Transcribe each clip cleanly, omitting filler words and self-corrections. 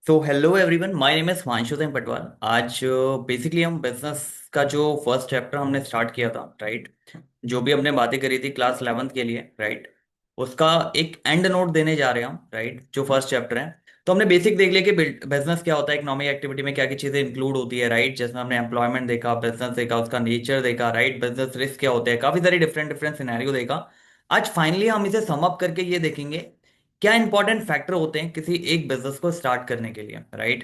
So hello everyone, my name is Himanshu Singh Patwal. आज basically हम business का जो फर्स्ट चैप्टर हमने स्टार्ट किया था, राइट, जो भी हमने बातें करी थी क्लास 11th के लिए, राइट, उसका एक एंड नोट देने जा रहे हैं हम, राइट, जो फर्स्ट चैप्टर है। तो हमने बेसिक देख लिया कि बिजनेस क्या होता है, इकोनॉमिक एक्टिविटी में क्या क्या चीज़ें इंक्लूड होती है, राइट, जिसमें हमने एम्प्लॉयमेंट देखा, बिजनेस देखा, उसका नेचर देखा, राइट, बिजनेस रिस्क क्या होते हैं, काफ़ी सारी डिफरेंट डिफरेंट सिनेरियो देखा। आज फाइनली हम इसे सम अप करके ये देखेंगे क्या इंपॉर्टेंट फैक्टर होते हैं किसी एक बिजनेस को स्टार्ट करने के लिए, राइट।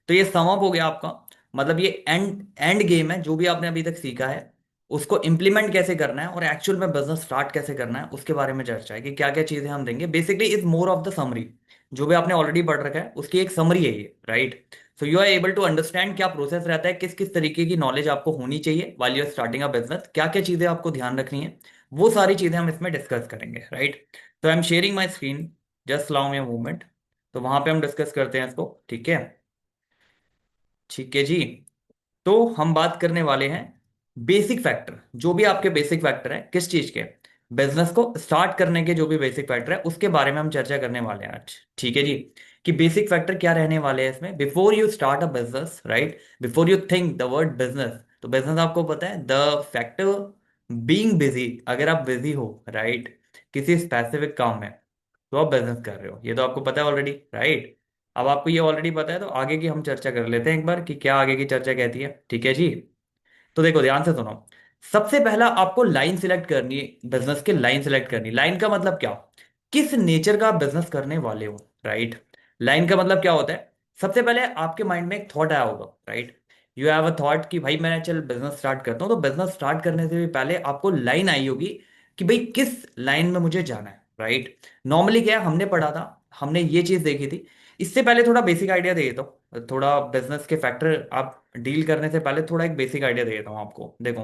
तो ये सम अप हो गया आपका। मतलब ये एंड एंड गेम है, जो भी आपने अभी तक सीखा है उसको इम्प्लीमेंट कैसे करना है और एक्चुअल में बिजनेस स्टार्ट कैसे करना है उसके बारे में चर्चा है कि क्या क्या चीजें हम देंगे। Basically is more of the summary. जो भी आपने ऑलरेडी पढ़ रखा है उसकी एक समरी है ये, right. So you are able to understand क्या प्रोसेस रहता है, किस किस तरीके की नॉलेज आपको होनी चाहिए while you are starting a business, क्या क्या चीजें आपको ध्यान रखनी है, वो सारी चीजें हम इसमें डिस्कस करेंगे, राइट। तो I am sharing my screen, just allow me a movement. तो वहां पे हम डिस्कस करते हैं इसको, ठीक है। ठीक है जी। तो हम बात करने वाले हैं बेसिक फैक्टर, जो भी आपके बेसिक फैक्टर है किस चीज के, बिजनेस को स्टार्ट करने के जो भी बेसिक फैक्टर है उसके बारे में हम चर्चा करने वाले हैं आज, ठीक है जी। कि बेसिक फैक्टर क्या रहने वाले हैं इसमें before you start a business, right, before you think the word business. तो बिजनेस आपको पता है द फैक्टर बीइंग बिजी, अगर आप बिजी हो, राइट, किसी स्पेसिफिक काम में, तो आप बिजनेस कर रहे हो, ये तो आपको पता है ऑलरेडी, राइट। अब आपको ये ऑलरेडी पता है तो आगे की हम चर्चा कर लेते हैं एक बार कि क्या आगे की चर्चा कहती है, ठीक है जी। तो देखो ध्यान से सुनो। सबसे पहला आपको लाइन सिलेक्ट करनी है, बिजनेस की लाइन सिलेक्ट करनी। लाइन का मतलब क्या, किस नेचर का बिजनेस करने वाले हो, राइट। लाइन का मतलब क्या होता है, सबसे पहले आपके माइंड में एक थॉट आया होगा, right. You have a thought कि भाई मैं चल बिजनेस स्टार्ट करता हूँ। तो बिजनेस स्टार्ट करने से भी पहले आपको लाइन आई होगी कि भाई किस लाइन में मुझे जाना है, राइट। नॉर्मली क्या है, हमने पढ़ा था, हमने ये चीज देखी थी। इससे पहले थोड़ा बेसिक आइडिया दे देता हूँ, थोड़ा बिजनेस के फैक्टर आप डील करने से पहले थोड़ा एक बेसिक आइडिया दे देता हूँ आपको। देखो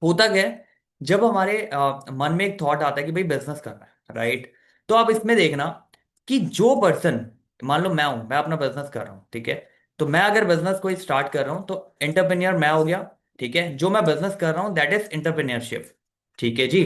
होता क्या है, जब हमारे मन में एक थॉट आता है कि भाई बिजनेस करना है, राइट, तो आप इसमें देखना कि जो पर्सन, मान लो मैं हूं, मैं अपना बिजनेस कर रहा हूं, ठीक है। तो मैं अगर बिजनेस कोई स्टार्ट कर रहा हूं तो एंटरप्रेन्योर मैं हो गया, ठीक है। जो मैं बिजनेस कर रहा हूं दैट इज एंटरप्रेन्योरशिप, ठीक है जी।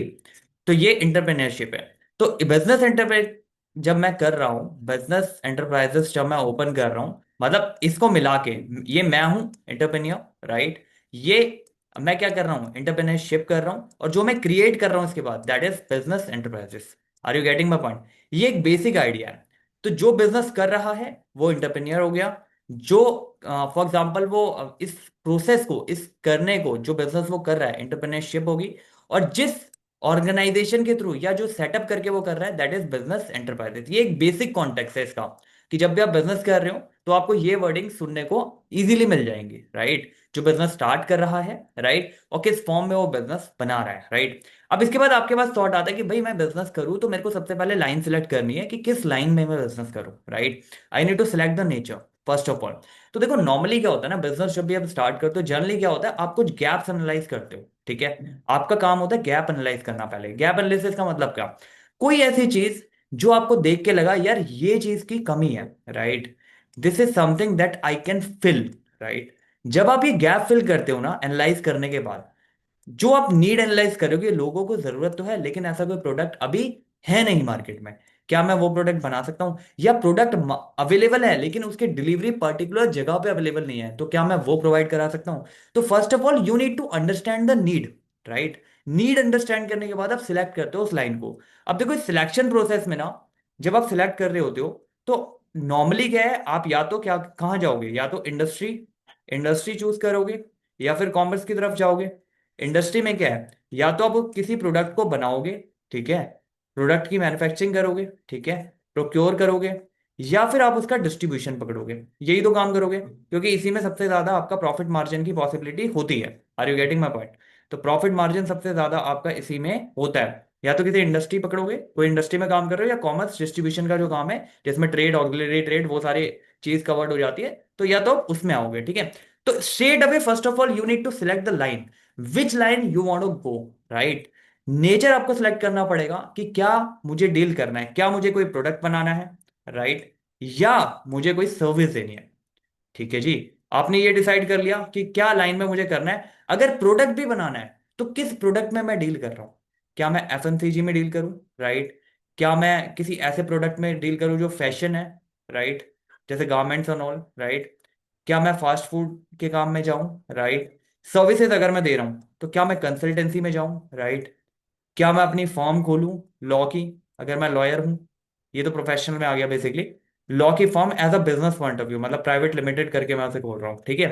तो ये एंटरप्रेन्योरशिप है। तो बिजनेस एंटरप्राइज जब मैं कर रहा हूं, बिजनेस एंटरप्राइजेस जब मैं ओपन कर रहा हूं, मतलब इसको मिला के, ये मैं हूं एंटरप्रेन्योर, राइट, ये मैं क्या कर रहा हूँ, एंटरप्रेन्योरशिप कर रहा हूँ, और जो मैं क्रिएट कर रहा हूँ इसके बाद that is business enterprises. Are you getting my point. ये एक बेसिक आइडिया है। तो जो बिजनेस कर रहा है वो एंटरप्रेन्योर हो गया। जो फॉर एग्जांपल वो इस प्रोसेस को, इस करने को, जो बिजनेस वो कर रहा है, एंटरप्रेन्योरशिप होगी। और जिस ऑर्गेनाइजेशन के थ्रू या जो सेटअप करके वो कर रहा है दैट इज बिजनेस एंटरप्राइजेस। ये एक बेसिक कॉन्टेक्स्ट है इसका, कि जब भी आप बिजनेस कर रहे हो तो आपको ये वर्डिंग सुनने को इजीली मिल जाएंगी, राइट। जो बिजनेस स्टार्ट कर रहा है, राइट, और किस फॉर्म में वो बिजनेस बना रहा है, राइट। अब इसके बाद आपके पास थॉट आता है कि भाई मैं बिजनेस करूं तो मेरे को सबसे पहले लाइन सिलेक्ट करनी है कि किस लाइन में मैं बिजनेस करूं, right. I need to select the nature first of all. तो देखो नॉर्मली क्या होता है ना, बिजनेस जब भी आप स्टार्ट करते हो जनरली क्या होता है, आप कुछ गैप्स एनालाइज करते हो, ठीक है। आपका काम होता है गैप एनालाइज करना। पहले गैप एनालिसिस का मतलब क्या, कोई ऐसी चीज जो आपको देख के लगा यार ये चीज की कमी है, right, this is something that I can fill, right. जब आप ये गैप फिल करते हो ना एनालाइज करने के बाद, जो आप नीड एनालाइज करोगे, लोगों को जरूरत तो है लेकिन ऐसा कोई प्रोडक्ट अभी है नहीं मार्केट में, क्या मैं वो प्रोडक्ट बना सकता हूं, या प्रोडक्ट अवेलेबल है लेकिन उसकी डिलीवरी पर्टिकुलर जगह पे अवेलेबल नहीं है, तो क्या मैं वो प्रोवाइड करा सकता हूं। तो first of all you need to understand the need, right. Need understand करने के बाद आप सिलेक्ट करते हो उस लाइन को। अब देखो इस सिलेक्शन प्रोसेस में ना, जब आप सिलेक्ट कर रहे होते हो तो नॉर्मली क्या है, आप या तो क्या कहाँ जाओगे, या तो इंडस्ट्री, इंडस्ट्री चूज करोगे, या फिर कॉमर्स की तरफ जाओगे। इंडस्ट्री में क्या है, या तो आप किसी प्रोडक्ट को बनाओगे, ठीक है, प्रोडक्ट की मैन्युफैक्चरिंग करोगे, ठीक है, प्रोक्योर करोगे, या फिर आप उसका डिस्ट्रीब्यूशन पकड़ोगे। यही तो काम करोगे, क्योंकि इसी में सबसे ज्यादा आपका प्रॉफिट मार्जिन की पॉसिबिलिटी होती है। Are you getting my point. तो प्रॉफिट मार्जिन सबसे ज्यादा आपका इसी में होता है। या तो किसी इंडस्ट्री पकड़ोगे, कोई इंडस्ट्री में काम कर रहे हो, या कॉमर्स डिस्ट्रीब्यूशन का जो काम है जिसमें ट्रेड, ऑक्सिलरी ट्रेड, वो सारी चीज कवर्ड हो जाती है, तो या तो आप उसमें आओगे, ठीक है। तो straight away first of all you need to select the line, which line you want to go, right. Nature आपको सिलेक्ट करना पड़ेगा कि क्या मुझे डील करना है, क्या मुझे कोई प्रोडक्ट बनाना है, राइट, या मुझे कोई सर्विस देनी है, ठीक है जी। आपने ये डिसाइड कर लिया कि क्या लाइन में मुझे करना है। अगर प्रोडक्ट भी बनाना है तो किस प्रोडक्ट में मैं डील कर रहा हूं, क्या मैं एफएमसीजी में डील करूं, राइट, क्या मैं किसी ऐसे प्रोडक्ट में डील करूं जो फैशन है, राइट, जैसे गारमेंट्स एंड ऑल, राइट? क्या मैं फास्ट फूड के काम में जाऊं, राइट? सर्विसेज अगर मैं दे रहा हूं तो क्या मैं कंसल्टेंसी में जाऊं, राइट? क्या मैं अपनी फर्म खोलूं लॉ की, अगर मैं लॉयर हूं? ये तो प्रोफेशनल में आ गया बेसिकली। लॉ की firm as a business point of view, मतलब प्राइवेट लिमिटेड करके मैं उसे खोल रहा हूँ, ठीक है?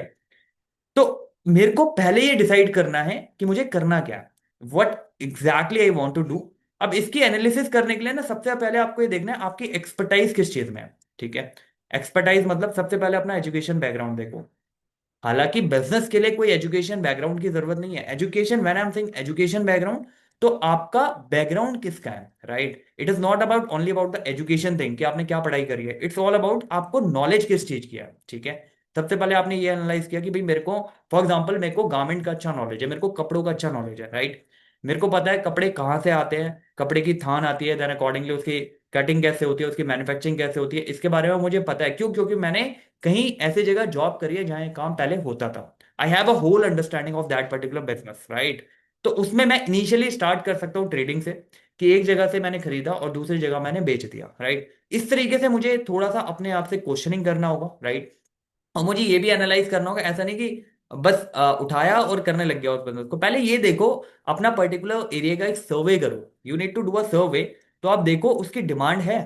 तो मेरे को पहले ये डिसाइड करना है कि मुझे करना क्या है, what exactly I want to do. अब इसकी एनालिसिस करने के लिए ना सबसे पहले आपको ये देखना है आपकी एक्सपर्टाइज किस चीज में है, ठीक है? एक्सपर्टाइज मतलब सबसे पहले अपना एजुकेशन बैकग्राउंड देखो। हालांकि बिजनेस के लिए कोई एजुकेशन बैकग्राउंड की जरूरत नहीं है। Education, when I am saying education background, तो आपका बैकग्राउंड किसका है, right? It is not about only about the education thing कि आपने क्या पढ़ाई करी है, इट्स ऑल अबाउट आपको नॉलेज किस चीज की है, ठीक है? सबसे पहले आपने ये एनालाइज किया कि भाई मेरे को, फॉर एग्जाम्पल, मेरे को गारमेंट का अच्छा नॉलेज है, मेरे को कपड़ों का अच्छा नॉलेज है, राइट? मेरे को पता है कपड़े कहाँ से आते हैं, कपड़े की थान आती है, देन अकॉर्डिंगली उसकी कटिंग कैसे होती है, उसकी मैन्युफैक्चरिंग कैसे होती है, इसके बारे में मुझे पता है। क्यों? क्योंकि मैंने कहीं ऐसी जगह जॉब करी है जहां ये काम पहले होता था। I have a whole understanding of that particular business, right? तो उसमें मैं इनिशियली स्टार्ट कर सकता हूँ ट्रेडिंग से, कि एक जगह से मैंने खरीदा और दूसरी जगह मैंने बेच दिया, राइट? इस तरीके से मुझे थोड़ा सा अपने आप से क्वेश्चनिंग करना होगा, राइट? और मुझे ये भी एनालाइज करना होगा, ऐसा नहीं कि बस उठाया और करने लग गया उस बिजनेस को। पहले ये देखो, अपना पर्टिकुलर एरिया का एक सर्वे करो, you need to do a survey. तो आप देखो उसकी डिमांड है,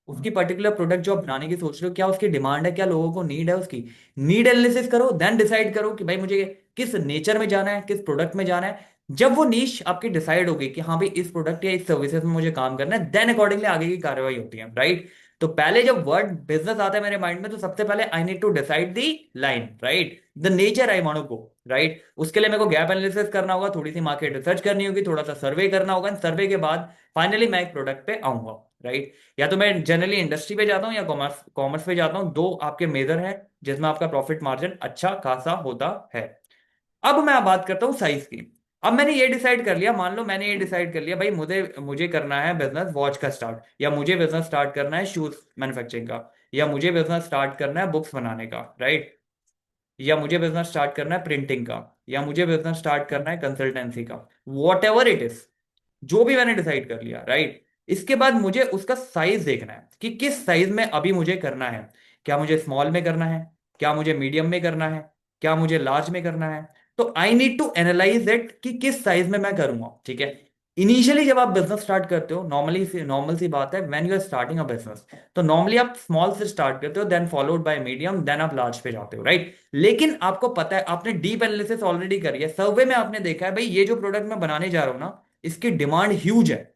उसकी पर्टिकुलर प्रोडक्ट जो आप बनाने की सोच रहे हो, क्या उसकी डिमांड है, क्या लोगों को नीड है, उसकी नीड एनालिसिस करो, देन डिसाइड करो कि भाई मुझे किस नेचर में जाना है, किस प्रोडक्ट में जाना है। जब वो नीश आपकी डिसाइड होगी कि हाँ भाई इस प्रोडक्ट या इस सर्विसेज में मुझे काम करना है, देन अकॉर्डिंगली आगे की कार्रवाई होती है, राइट? तो पहले जब वर्ड बिजनेस आता है मेरे माइंड में, तो सबसे पहले I need to decide the line, right? The nature I want to go, right? उसके लिए मेरे को गैप एनालिसिस करना होगा, थोड़ी सी मार्केट रिसर्च करनी होगी, थोड़ा सा सर्वे करना होगा, सर्वे के बाद फाइनली मैं एक प्रोडक्ट पे आऊंगा, राइट? या तो मैं जनरली इंडस्ट्री पे जाता हूँ या कॉमर्स कॉमर्स पे जाता हूँ, दो आपके मेजर है जिसमें आपका प्रॉफिट मार्जिन अच्छा खासा होता है। अब मैं बात करता हूँ साइज की। अब मैंने ये डिसाइड कर लिया, मान लो मैंने ये डिसाइड कर लिया भाई मुझे मुझे करना है बिजनेस वॉच का स्टार्ट, या मुझे बिजनेस स्टार्ट करना है शूज मैन्युफैक्चरिंग का, या मुझे बिजनेस स्टार्ट करना है बुक्स बनाने का, राइट? या मुझे बिजनेस स्टार्ट करना है प्रिंटिंग का, या मुझे बिजनेस स्टार्ट करना है कंसल्टेंसी का, वॉट एवर इट इज, जो भी मैंने डिसाइड कर लिया, राइट? इसके बाद मुझे उसका साइज देखना है कि किस साइज में अभी मुझे करना है। क्या मुझे स्मॉल में करना है, क्या मुझे मीडियम में करना है, क्या मुझे लार्ज में करना है? तो I need to analyze it कि किस साइज में मैं करूंगा, ठीक है? इनिशियली जब आप बिजनेस स्टार्ट करते हो, नॉर्मल सी बात है, when you are starting a business, तो नॉर्मली आप स्मॉल से स्टार्ट करते हो, then followed by medium, then आप लार्ज पे जाते हो, राइट? लेकिन आपको पता है, आपने डीप एनालिसिस ऑलरेडी करी है, सर्वे में आपने देखा है भाई ये जो प्रोडक्ट मैं बनाने जा रहा हूं ना, इसकी डिमांड ह्यूज है।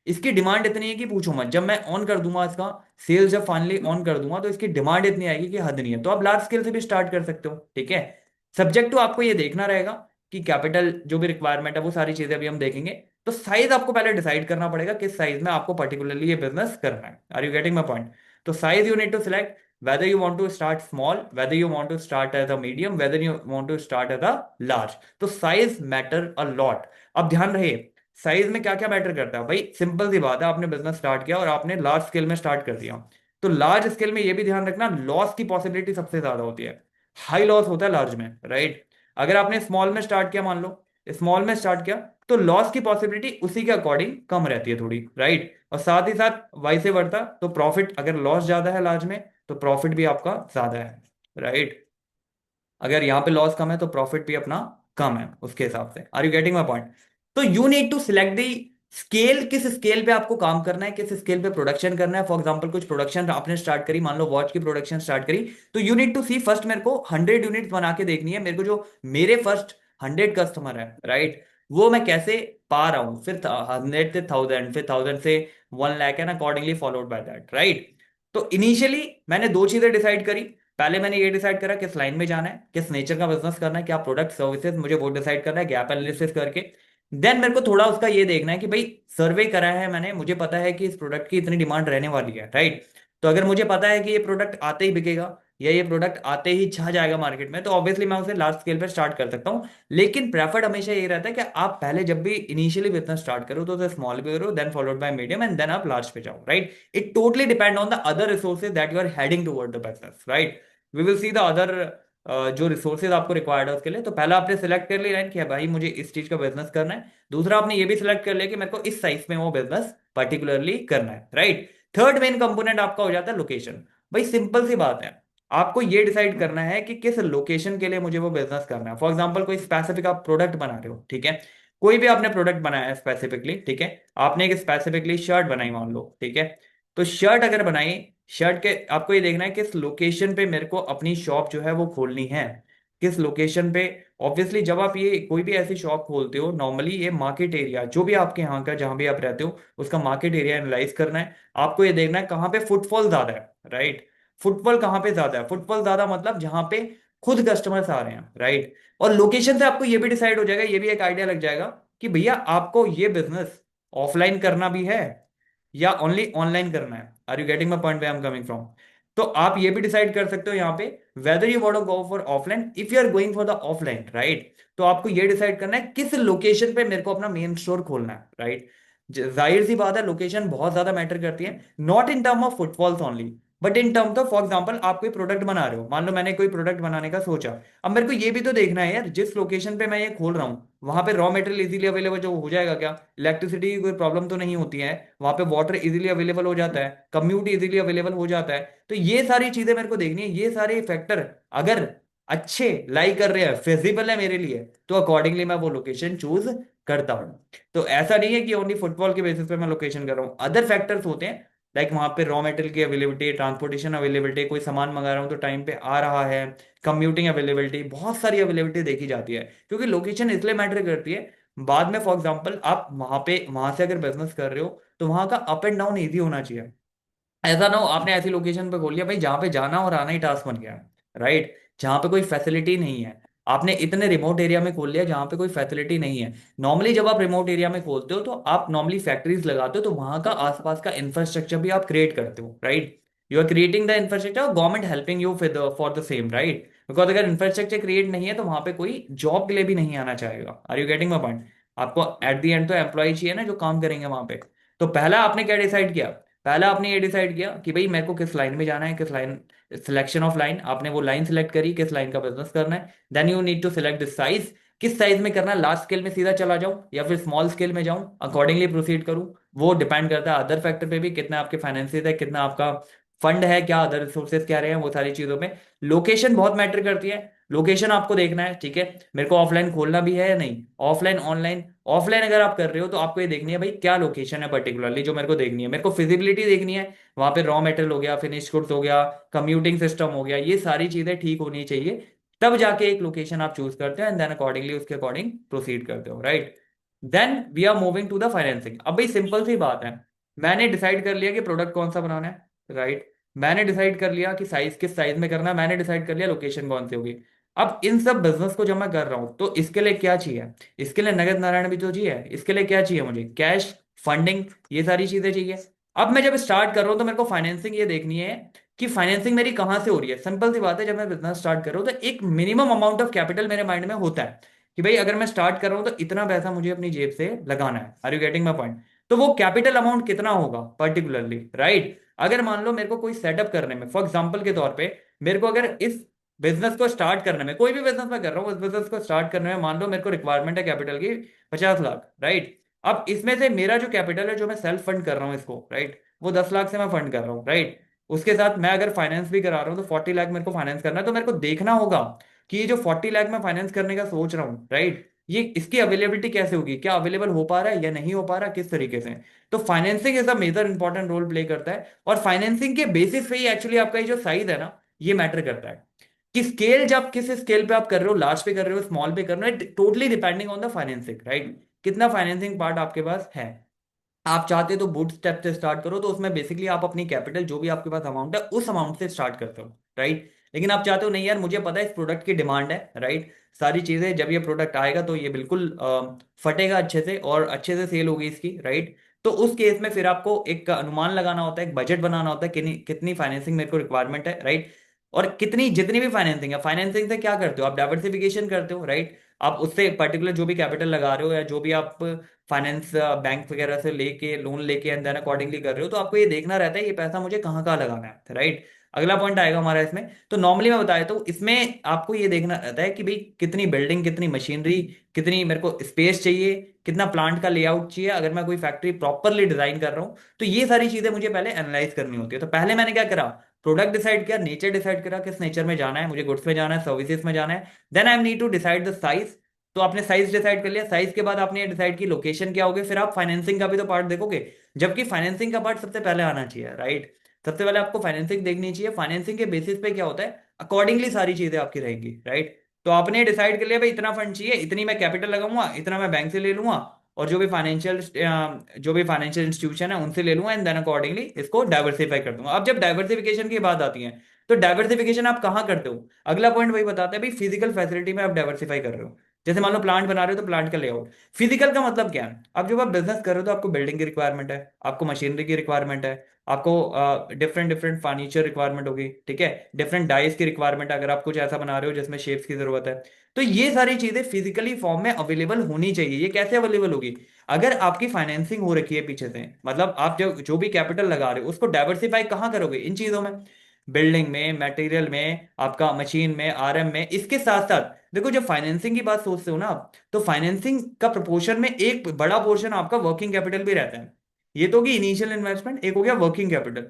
इसकी डिमांड इतनी है कि पूछो मत। जब मैं ऑन कर दूंगा इसका सेल्स, जब फाइनली ऑन कर दूंगा, तो इसकी डिमांड इतनी आएगी कि हद नहीं है। तो आप लार्ज स्केल से भी स्टार्ट कर सकते हो, ठीक है? सब्जेक्ट टू आपको ये देखना रहेगा कि कैपिटल जो भी रिक्वायरमेंट है, वो सारी चीजें अभी हम देखेंगे। तो साइज आपको पहले डिसाइड करना पड़ेगा किस साइज में आपको पर्टिकुलरली ये बिजनेस करना है। Are you getting my point? तो size you need to select, whether you want to start small, whether you want to start as a medium, whether you want to start as a large। तो size matter a lot. अब ध्यान रहे, size में क्या क्या matter करता है भाई? सिंपल सी बात है, आपने बिजनेस स्टार्ट किया और आपने लार्ज स्केल में स्टार्ट कर दिया, तो लार्ज स्केल में ये भी ध्यान रखना, लॉस की पॉसिबिलिटी सबसे ज्यादा होती है, हाई लॉस होता है लार्ज में, राइट? अगर आपने स्मॉल में स्टार्ट किया, मान लो स्मॉल में स्टार्ट किया, तो लॉस की पॉसिबिलिटी उसी के अकॉर्डिंग कम रहती है थोड़ी, राइट? और साथ ही साथ वाइसे वर्ता, तो प्रॉफिट, अगर लॉस ज्यादा है लार्ज में, तो प्रॉफिट भी आपका ज्यादा है, राइट? अगर यहाँ पे लॉस कम है तो प्रॉफिट भी अपना कम है उसके हिसाब से। Are you getting my point? तो you need to select the scale, किस स्केल पे आपको काम करना है, किस स्केल पे प्रोडक्शन करना है। फॉर एग्जांपल कुछ प्रोडक्शन आपने स्टार्ट करी, मान लो वॉच की प्रोडक्शन स्टार्ट करी, तो you need to see first, मेरे को 100 यूनिट बना के देखनी है, मेरे को जो मेरे फर्स्ट 100 कस्टमर है, राइट, वो मैं कैसे पा रहा हूँ। फिर 100 से 1000, फिर 1000 से 1 lakh, and accordingly followed by that, right? तो इनिशियली मैंने दो चीजें डिसाइड करी। पहले मैंने ये डिसाइड करा किस लाइन में जाना है, किस नेचर का बिजनेस करना है, क्या प्रोडक्ट सर्विसेज, मुझे वो डिसाइड करना है गैप एनालिसिस करके। देन मेरे को थोड़ा उसका ये देखना है कि भाई सर्वे करा है मैंने, मुझे पता है कि इस प्रोडक्ट की इतनी डिमांड रहने वाली है, राइट? तो अगर मुझे पता है कि ये प्रोडक्ट आते ही बिकेगा, या ये प्रोडक्ट आते ही छा जाएगा मार्केट में, तो ऑब्वियसली मैं उसे लार्ज स्केल पर स्टार्ट कर सकता हूँ। लेकिन प्रेफर्ड हमेशा ये रहता है कि आप पहले जब भी इनिशियली बिजनेस स्टार्ट करो, तो उसे स्मॉल पे करो, then followed by medium, and then आप लार्ज पे जाओ, right? It totally depend on the other resources that you are heading toward the business, right? We will see the other जो resources आपको रिक्वायर्ड है उसके लिए। तो पहला आपने सिलेक्ट कर लिया कि भाई मुझे इस चीज का बिजनेस करना है। दूसरा आपने ये भी सिलेक्ट कर लिया कि मेरे को इस साइज में वो बिजनेस पर्टिकुलरली करना है, राइट? थर्ड मेन कंपोनेंट आपका हो जाता है लोकेशन। भाई सिंपल सी बात है, आपको ये डिसाइड करना है कि किस लोकेशन के लिए मुझे वो बिजनेस करना है। फॉर एग्जांपल कोई स्पेसिफिक आप प्रोडक्ट बना रहे हो, ठीक है, कोई भी आपने प्रोडक्ट बनाया है स्पेसिफिकली, ठीक है, आपने एक स्पेसिफिकली शर्ट बनाई मान लो, ठीक है, तो शर्ट अगर बनाई, शर्ट के आपको ये देखना है किस लोकेशन पे मेरे को अपनी शॉप जो है वो खोलनी है, किस लोकेशन पे। ऑब्वियसली जब आप ये कोई भी ऐसी शॉप खोलते हो, नॉर्मली ये मार्केट एरिया जो भी आपके यहाँ का जहाँ भी आप रहते हो उसका मार्केट एरिया एनालाइज करना है। आपको ये देखना है कहाँ पे फुटफॉल ज्यादा है, राइट, फुटफॉल कहाँ पे ज्यादा है, फुटफॉल ज्यादा मतलब जहाँ पे खुद कस्टमर्स आ रहे हैं, राइट। और लोकेशन से आपको ये भी डिसाइड हो जाएगा, ये भी एक आइडिया लग जाएगा कि भैया आपको ये बिजनेस ऑफलाइन करना भी है या ओनली ऑनलाइन करना है। Are you getting my point way I am coming from? तो आप ये भी डिसाइड कर सकते हो यहाँ पे whether you want to go for offline, if you are going for the offline, right. तो आपको ये डिसाइड करना है किस लोकेशन पे मेरे को अपना मेन स्टोर खोलना है, राइट। जाहिर सी बात है लोकेशन बहुत ज्यादा मैटर करती है, not in term of footfalls only, but in terms of, for example आप कोई प्रोडक्ट बना रहे हो, मान लो मैंने कोई प्रोडक्ट बनाने का सोचा, अब मेरे को ये भी तो देखना है यार जिस लोकेशन पे मैं ये खोल रहा हूँ वहां पे रॉ मटेरियल इजीली अवेलेबल जो हो जाएगा क्या, इलेक्ट्रिसिटी की कोई प्रॉब्लम तो नहीं होती है, वहां पे वाटर इजीली अवेलेबल हो जाता है, कम्यूट इजीली अवेलेबल हो जाता है। तो ये सारी चीजें मेरे को देखनी है, ये सारे फैक्टर अगर अच्छे लाई कर रहे हैं, फिजिबल है मेरे लिए, तो अकॉर्डिंगली मैं वो लोकेशन चूज करता हूँ। तो ऐसा नहीं है कि ओनली फुटबॉल के बेसिस पे मैं लोकेशन कर रहा हूँ, अदर फैक्टर्स होते हैं, लाइक वहां पे रॉ मटेरियल की अवेलेबिलिटी, ट्रांसपोर्टेशन अवेलेबिलिटी, कोई सामान मंगा रहा हूँ तो टाइम पे आ रहा है, कम्यूटिंग अवेलेबिलिटी, बहुत सारी अवेलेबिलिटी देखी जाती है, क्योंकि लोकेशन इसलिए मैटर करती है। बाद में फॉर एग्जांपल आप वहां से अगर बिजनेस कर रहे हो तो वहां का अप एंड डाउन ईजी होना चाहिए। ऐसा ना हो आपने ऐसी लोकेशन पे खोल लिया भाई जहां पे जाना और आना ही टास्क बन गया, राइट, जहां पे कोई फैसिलिटी नहीं है। आपने इतने रिमोट एरिया में खोल लिया जहां पे कोई फैसिलिटी नहीं है। नॉर्मली जब आप रिमोट एरिया में खोलते हो तो आप नॉर्मली फैक्ट्रीज लगाते हो, तो वहां का आसपास का इंफ्रास्ट्रक्चर भी आप क्रिएट करते हो, right. You are creating the infrastructure, government helping you for the same, right, because अगर इंफ्रास्ट्रक्चर क्रिएट नहीं है तो वहां पे कोई जॉब के लिए भी नहीं आना चाहेगा। Are you getting my point? आपको एट द एंड तो एम्प्लॉय चाहिए ना जो काम करेंगे वहां पे। तो पहला आपने क्या डिसाइड किया? पहला आपने ये डिसाइड किया कि भाई मेरे को किस लाइन में जाना है, किस लाइन, सिलेक्शन ऑफ लाइन, आपने वो लाइन सिलेक्ट करी किस लाइन का बिजनेस करना है। Then you need to select the size, किस साइज में करना है, लार्ज स्केल में सीधा चला जाऊं या फिर स्मॉल स्केल में जाऊं, अकॉर्डिंगली प्रोसीड करूं। वो डिपेंड करता है अदर फैक्टर पे भी, कितना आपके फाइनेंसिस है, कितना आपका फंड है, क्या अदर रिसोर्सेज क्या रहे हैं, वो सारी चीजों में लोकेशन बहुत मैटर करती है। लोकेशन आपको देखना है, ठीक है, मेरे को ऑफलाइन खोलना भी है या नहीं, ऑफलाइन ऑनलाइन। ऑफलाइन अगर आप कर रहे हो तो आपको ये देखनी है भाई क्या लोकेशन है पर्टिकुलरली जो मेरे को देखनी है, मेरे को फिजिबिलिटी देखनी है, वहां पे रॉ मटेरियल हो गया, फिनिश गुड्स हो गया, कम्यूटिंग सिस्टम हो गया, ये सारी चीजें ठीक होनी चाहिए। तब जाके एक लोकेशन आप चूज करते हो एंड देन अकॉर्डिंगली उसके अकॉर्डिंग प्रोसीड करते हो, right. Then we are moving to the financing. अब भाई सिंपल सी बात है, मैंने डिसाइड कर लिया कि प्रोडक्ट कौन सा बनाना है, राइट, मैंने डिसाइड कर लिया कि साइज किस साइज में करना है, मैंने डिसाइड कर लिया लोकेशन कौन सी होगी। अब इन सब बिजनेस को जब मैं कर रहा हूं तो इसके लिए क्या चाहिए? इसके लिए नगद नारायण भी तो चाहिए, इसके लिए क्या चाहिए मुझे? कैश, फंडिंग, ये सारी चीजें चाहिए। अब मैं जब स्टार्ट कर रहा हूं तो मेरे को फाइनेंसिंग ये देखनी है कि फाइनेंसिंग मेरी कहाँ से हो रही है। सिंपल सी बात है, जब मैं बिजनेस स्टार्ट कर रहा हूं तो एक मिनिमम अमाउंट ऑफ कैपिटल मेरे माइंड में होता है कि भाई अगर मैं स्टार्ट कर रहा हूं तो इतना पैसा मुझे अपनी जेब से लगाना है। Are you getting my point? तो वो कैपिटल अमाउंट कितना होगा पर्टिकुलरली, राइट। अगर मान लो मेरे को कोई सेटअप करने में, फॉर एग्जाम्पल के तौर पे, मेरे को अगर इस बिजनेस को स्टार्ट करने में, कोई भी बिजनेस मैं कर रहा हूँ उस बिजनेस को स्टार्ट करने में मान लो मेरे को रिक्वायरमेंट है कैपिटल की 50 लाख, राइट। अब इसमें से मेरा जो कैपिटल है जो मैं सेल्फ फंड कर रहा हूँ इसको, राइट, वो 10 लाख से मैं फंड कर रहा हूँ, राइट। उसके साथ मैं अगर फाइनेंस भी करा रहा हूँ तो 40 लाख मेरे को फाइनेंस करना है। तो मेरे को देखना होगा कि ये जो 40 लाख मैं फाइनेंस करने का सोच रहा हूँ, राइट, ये इसकी अवेलेबिलिटी कैसे होगी, क्या अवेलेबल हो पा रहा है या नहीं हो पा रहा, किस तरीके से। तो financing is a major important role play करता है, और फाइनेंसिंग के बेसिस पे ही एक्चुअली आपका ये जो साइज है ना, ये मैटर करता है कि स्केल, जब किस स्केल पे आप कर रहे हो, लार्ज पे कर रहे हो, स्मॉल पे कर रहे हो, totally depending on the financing, right, कितना फाइनेंसिंग पार्ट आपके पास है। आप चाहते हो तो बूट स्टेप से स्टार्ट करो, तो उसमें बेसिकली आप अपनी कैपिटल जो भी आपके पास अमाउंट है उस अमाउंट से स्टार्ट करते हो, राइट। लेकिन आप चाहते हो नहीं यार मुझे पता है इस प्रोडक्ट की डिमांड है, राइट, सारी चीजें जब ये प्रोडक्ट आएगा तो ये बिल्कुल फटेगा अच्छे से और अच्छे से सेल होगी इसकी, राइट। तो उस केस में फिर आपको एक अनुमान लगाना होता है, एक बजट बनाना होता है, कितनी कितनी फाइनेंसिंग मेरे को रिक्वायरमेंट है, राइट। और कितनी, जितनी भी फाइनेंसिंग है, फाइनेंसिंग से क्या करते हो आप? डाइवर्सिफिकेशन करते हो, राइट। आप उससे पर्टिकुलर जो भी कैपिटल लगा रहे हो या जो भी आप फाइनेंस बैंक वगैरह से लेके लोन लेके एंड देन अकॉर्डिंगली कर रहे हो, तो आपको ये देखना रहता है ये पैसा मुझे कहाँ कहाँ लगाना है, राइट। अगला पॉइंट आएगा हमारा इसमें। तो नॉर्मली मैं बताया तो इसमें आपको ये देखना रहता है कि भाई कितनी बिल्डिंग, कितनी मशीनरी, कितनी मेरे को स्पेस चाहिए, कितना प्लांट का लेआउट चाहिए, अगर मैं कोई फैक्ट्री प्रॉपरली डिजाइन कर रहा हूँ तो ये सारी चीजें मुझे पहले एनालाइज करनी होती है। तो पहले मैंने क्या करा, प्रोडक्ट डिसाइड किया, नेचर डिसाइड करा, किस नेचर में जाना है मुझे, गुड्स में जाना है, सर्विसेज में जाना है। Then I need to decide the size. तो आपने साइज डिसाइड कर लिया, साइज के बाद आपने ये डिसाइड की लोकेशन क्या होगी, फिर आप फाइनेंसिंग का भी तो पार्ट देखोगे। जबकि फाइनेंसिंग का पार्ट सबसे पहले आना चाहिए, राइट। सबसे पहले आपको फाइनेंसिंग देखनी चाहिए। फाइनेंसिंग के बेसिस पे क्या होता है, अकॉर्डिंगली सारी चीजें आपकी रहेंगी, राइट। तो आपने डिसाइड कर लिया भाई इतना फंड चाहिए, इतनी मैं कैपिटल लगाऊंगा, इतना मैं बैंक से ले लूंगा, और जो भी फाइनेंशियल इंस्टीट्यूशन है उनसे ले लूंगा, एंड देन अकॉर्डिंगली इसको डाइवर्सिफाई कर दूंगा। अब जब डाइवर्सिफिकेशन की बात आती है, तो डाइवर्सिफिकेशन आप कहाँ करते हो, अगला पॉइंट वही बताता है भाई, फिजिकल फैसिलिटी में आप डाइवर्सिफाई कर रहे हो। जैसे मान लो प्लांट बना रहे हो, तो प्लांट का लेआउट। फिजिकल का मतलब क्या है, अब जब आप बिजनेस कर रहे हो तो आपको बिल्डिंग की रिक्वायरमेंट है, आपको मशीनरी की रिक्वायरमेंट है, आपको डिफरेंट डिफरेंट फर्नीचर रिक्वायरमेंट होगी, ठीक है, डिफरेंट डाइस की रिक्वायरमेंट है, अगर आप कुछ ऐसा बना रहे हो जिसमें शेप्स की जरूरत है। तो ये सारी चीजें फिजिकली फॉर्म में अवेलेबल होनी चाहिए। ये कैसे अवेलेबल होगी, अगर आपकी फाइनेंसिंग हो रखी है पीछे से, मतलब आप जो जो भी कैपिटल लगा रहे हो उसको डाइवर्सिफाई कहाँ करोगे, इन चीजों में, बिल्डिंग में, मटेरियल में, आपका मशीन में, आरएम में। इसके साथ साथ देखो, जब फाइनेंसिंग की बात सोचते हो ना आप, तो फाइनेंसिंग का प्रपोर्शन में एक बड़ा पोर्शन आपका वर्किंग कैपिटल भी रहता है। ये तो होगी इनिशियल इन्वेस्टमेंट, एक हो गया वर्किंग कैपिटल।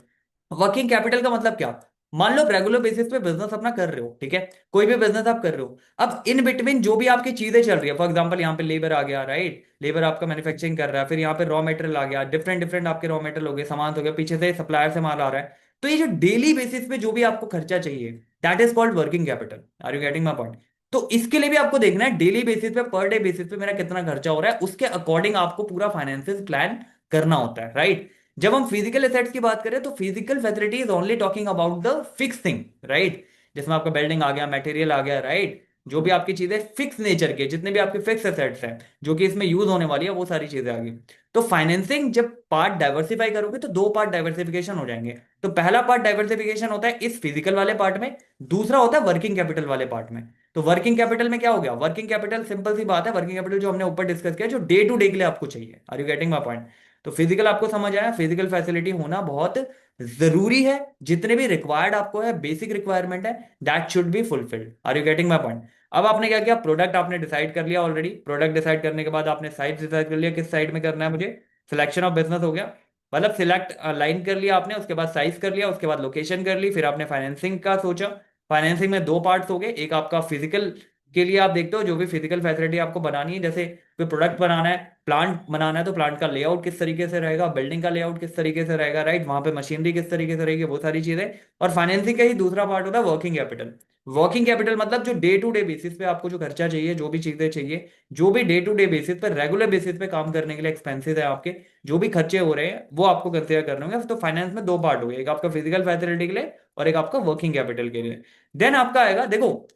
वर्किंग कैपिटल का मतलब क्या, मान लो रेगुलर बेसिस पे बिजनेस अपना कर रहे हो, ठीक है, कोई भी बिजनेस आप कर रहे हो, अब इन बिटवीन जो भी आपकी चीजें चल रही है, फॉर एग्जांपल यहाँ पे लेबर आ गया, राइट, लेबर आपका मैन्युफैक्चरिंग कर रहा है, फिर यहाँ पे रॉ मटेरियल आ गया, डिफरेंट डिफरेंट आपके रॉ मटेरियल हो गए, सामान हो गया, पीछे से सप्लायर से माल आ रहा है। तो ये जो डेली बेसिस पे जो भी आपको खर्चा चाहिए, that is called working capital. Are you getting my point. तो इसके लिए भी आपको देखना है डेली बेसिस पे, पर डे बेसिस पे मेरा कितना खर्चा हो रहा है, उसके अकॉर्डिंग आपको पूरा फाइनेंशियल प्लान करना होता है, राइट। जब हम फिजिकल एसेट्स की बात करें, तो physical facility is only talking about the fix thing, right. जिसमें आपका बिल्डिंग आ गया, मटेरियल आ गया, राइट, जो भी आपकी चीजें फिक्स नेचर के, जितने भी आपके फिक्स एसेट्स हैं जो कि इसमें यूज होने वाली है, वो सारी चीजें आ गई। तो फाइनेंसिंग जब पार्ट डाइवर्सिफाई करोगे, तो दो पार्ट डाइवर्सिफिकेशन हो जाएंगे। तो पहला पार्ट डाइवर्सिफिकेशन होता है इस फिजिकल वाले पार्ट में, दूसरा होता है वर्किंग कैपिटल वाले पार्ट में। तो वर्किंग कैपिटल में क्या हो गया, वर्किंग कैपिटल सिंपल सी बात है, वर्किंग कैपिटल जो हमने ऊपर डिस्कस किया, जो डे टू डे के लिए आपको चाहिए। Are you getting my point. तो फिजिकल आपको समझ आया, फिजिकल फैसिलिटी होना बहुत जरूरी है। जितने भी रिक्वायर्ड आपको है, बेसिक रिक्वायरमेंट है, that should be fulfilled. Are you getting my point. अब आपने क्या किया, प्रोडक्ट आपने डिसाइड कर लिया ऑलरेडी, प्रोडक्ट डिसाइड करने के बाद आपने साइज डिसाइड कर लिया, किस साइड में करना है मुझे, सिलेक्शन ऑफ बिजनेस हो गया, मतलब सिलेक्ट लाइन कर लिया आपने, उसके बाद साइज कर लिया, उसके बाद लोकेशन कर ली, फिर आपने फाइनेंसिंग का सोचा। फाइनेंसिंग में दो पार्ट्स हो गए, एक आपका फिजिकल के लिए आप देखते हो जो भी फिजिकल फैसिलिटी आपको बनानी है, जैसे कोई प्रोडक्ट बनाना है, प्लांट बनाना है, तो प्लांट का लेआउट किस तरीके से रहेगा, बिल्डिंग का लेआउट किस तरीके से रहेगा, राइट, वहां पे मशीनरी किस तरीके से रहेगी, वो सारी चीजें। और फाइनेंसिंग का ही दूसरा पार्ट होता है वर्किंग कैपिटल। वर्किंग कैपिटल मतलब जो डे टू डे बेसिस पे आपको जो खर्चा चाहिए, जो भी चीजें चाहिए, जो भी डे टू डे बेसिस पे, रेगुलर बेसिस पे काम करने के लिए एक्सपेंसेस है आपके, जो भी खर्चे हो रहे हैं, वो आपको कंसिडर करने होंगे। तो फाइनेंस में दो पार्ट हो गए, एक आपका फिजिकल फैसिलिटी के लिए और एक आपका वर्किंग कैपिटल के लिए। देन आपका आएगा, देखो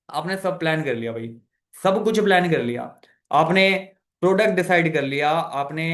आपने सब प्लान कर लिया भाई, सब कुछ प्लान कर लिया, आपने प्रोडक्ट डिसाइड कर लिया, आपने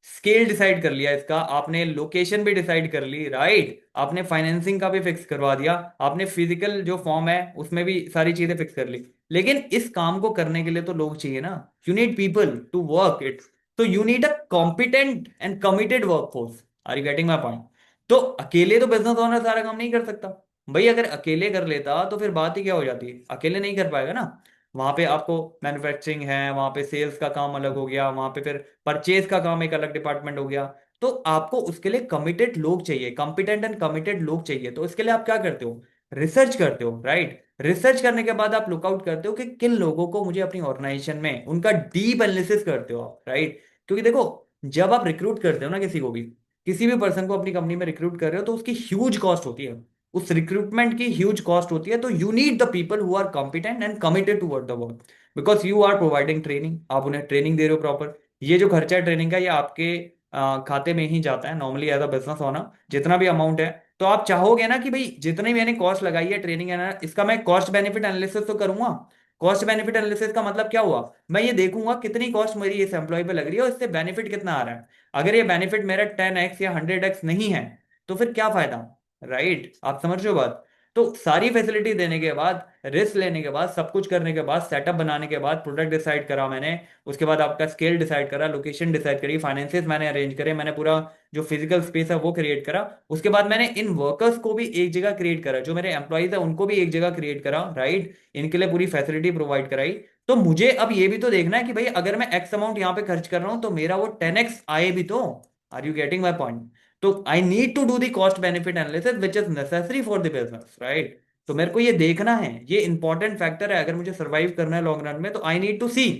स्केल डिसाइड कर लिया इसका, आपने लोकेशन भी डिसाइड कर ली, राइट, आपने फाइनेंसिंग का भी फिक्स करवा दिया, आपने फिजिकल जो फॉर्म है उसमें भी सारी चीजें फिक्स कर ली। लेकिन इस काम को करने के लिए तो लोग चाहिए ना, you need people to work it. तो you need a competent and committed workforce. Are you getting my point. तो अकेले तो बिजनेस ओनर सारा काम नहीं कर सकता भाई। अगर अकेले कर लेता तो फिर बात ही क्या हो जाती है, अकेले नहीं कर पाएगा ना। वहां पे आपको मैन्युफैक्चरिंग है, वहां पे सेल्स का काम अलग हो गया, वहां पे फिर परचेज का काम एक अलग डिपार्टमेंट हो गया। तो आपको उसके लिए कमिटेड लोग चाहिए, कॉम्पिटेंट एंड कमिटेड लोग चाहिए। तो इसके लिए आप क्या करते हो, रिसर्च करते हो, राइट। रिसर्च करने के बाद आप लुकआउट करते हो कि किन लोगों को मुझे अपनी ऑर्गेनाइजेशन में, उनका डीप एनालिसिस करते हो आप, राइट। क्योंकि देखो, जब आप रिक्रूट करते हो ना किसी को भी, किसी भी पर्सन को अपनी कंपनी में रिक्रूट कर रहे हो, तो उसकी ह्यूज कॉस्ट होती है, उस रिक्रूटमेंट की ह्यूज कॉस्ट होती है। तो you need the people who are competent and committed toward the work, because you are providing training, आप उन्हें ट्रेनिंग दे रहे हो प्रॉपर। ये जो खर्चा है ट्रेनिंग का, ये आपके खाते में ही जाता है normally as a business owner, जितना भी अमाउंट है। तो आप चाहोगे ना कि भाई जितनी मैंने कॉस्ट लगाई है ट्रेनिंग है ना, इसका मैं कॉस्ट बेनिफिट एनालिसिस तो करूंगा। कॉस्ट बेनिफिट एनालिसिस का मतलब क्या हुआ, मैं ये देखूंगा कितनी कॉस्ट मेरी इस एम्प्लॉय पे लग रही है और इससे बेनिफिट कितना आ रहा है। अगर ये बेनिफिट मेरा 10x या 100x नहीं है, तो फिर क्या फायदा, राइट। आप समझ रहे हो बात। तो सारी फैसिलिटी देने के बाद, रिस्क लेने के बाद, सब कुछ करने के बाद, सेटअप बनाने के बाद, प्रोडक्ट डिसाइड करा मैंने, उसके बाद आपका स्केल डिसाइड करा, लोकेशन डिसाइड करी, फाइनेंसिस मैंने अरेंज करे, मैंने पूरा जो फिजिकल स्पेस है वो क्रिएट करा। उसके बाद मैंने इन वर्कर्स को भी एक जगह क्रिएट करा, जो मेरे एम्प्लॉइज है उनको भी एक जगह क्रिएट करा, राइट, इनके लिए पूरी फैसिलिटी प्रोवाइड कराई। तो मुझे अब ये भी तो देखना है कि भाई अगर मैं एक्स अमाउंट यहाँ पे खर्च कर रहा हूं, तो मेरा वो 10x आए भी तो। Are you getting my point. तो I need to do the cost benefit analysis which is necessary for the business, right. तो मेरे को ये देखना है, ये इंपॉर्टेंट फैक्टर है अगर मुझे सर्वाइव करना है लॉन्ग रन में, तो आई नीड टू सी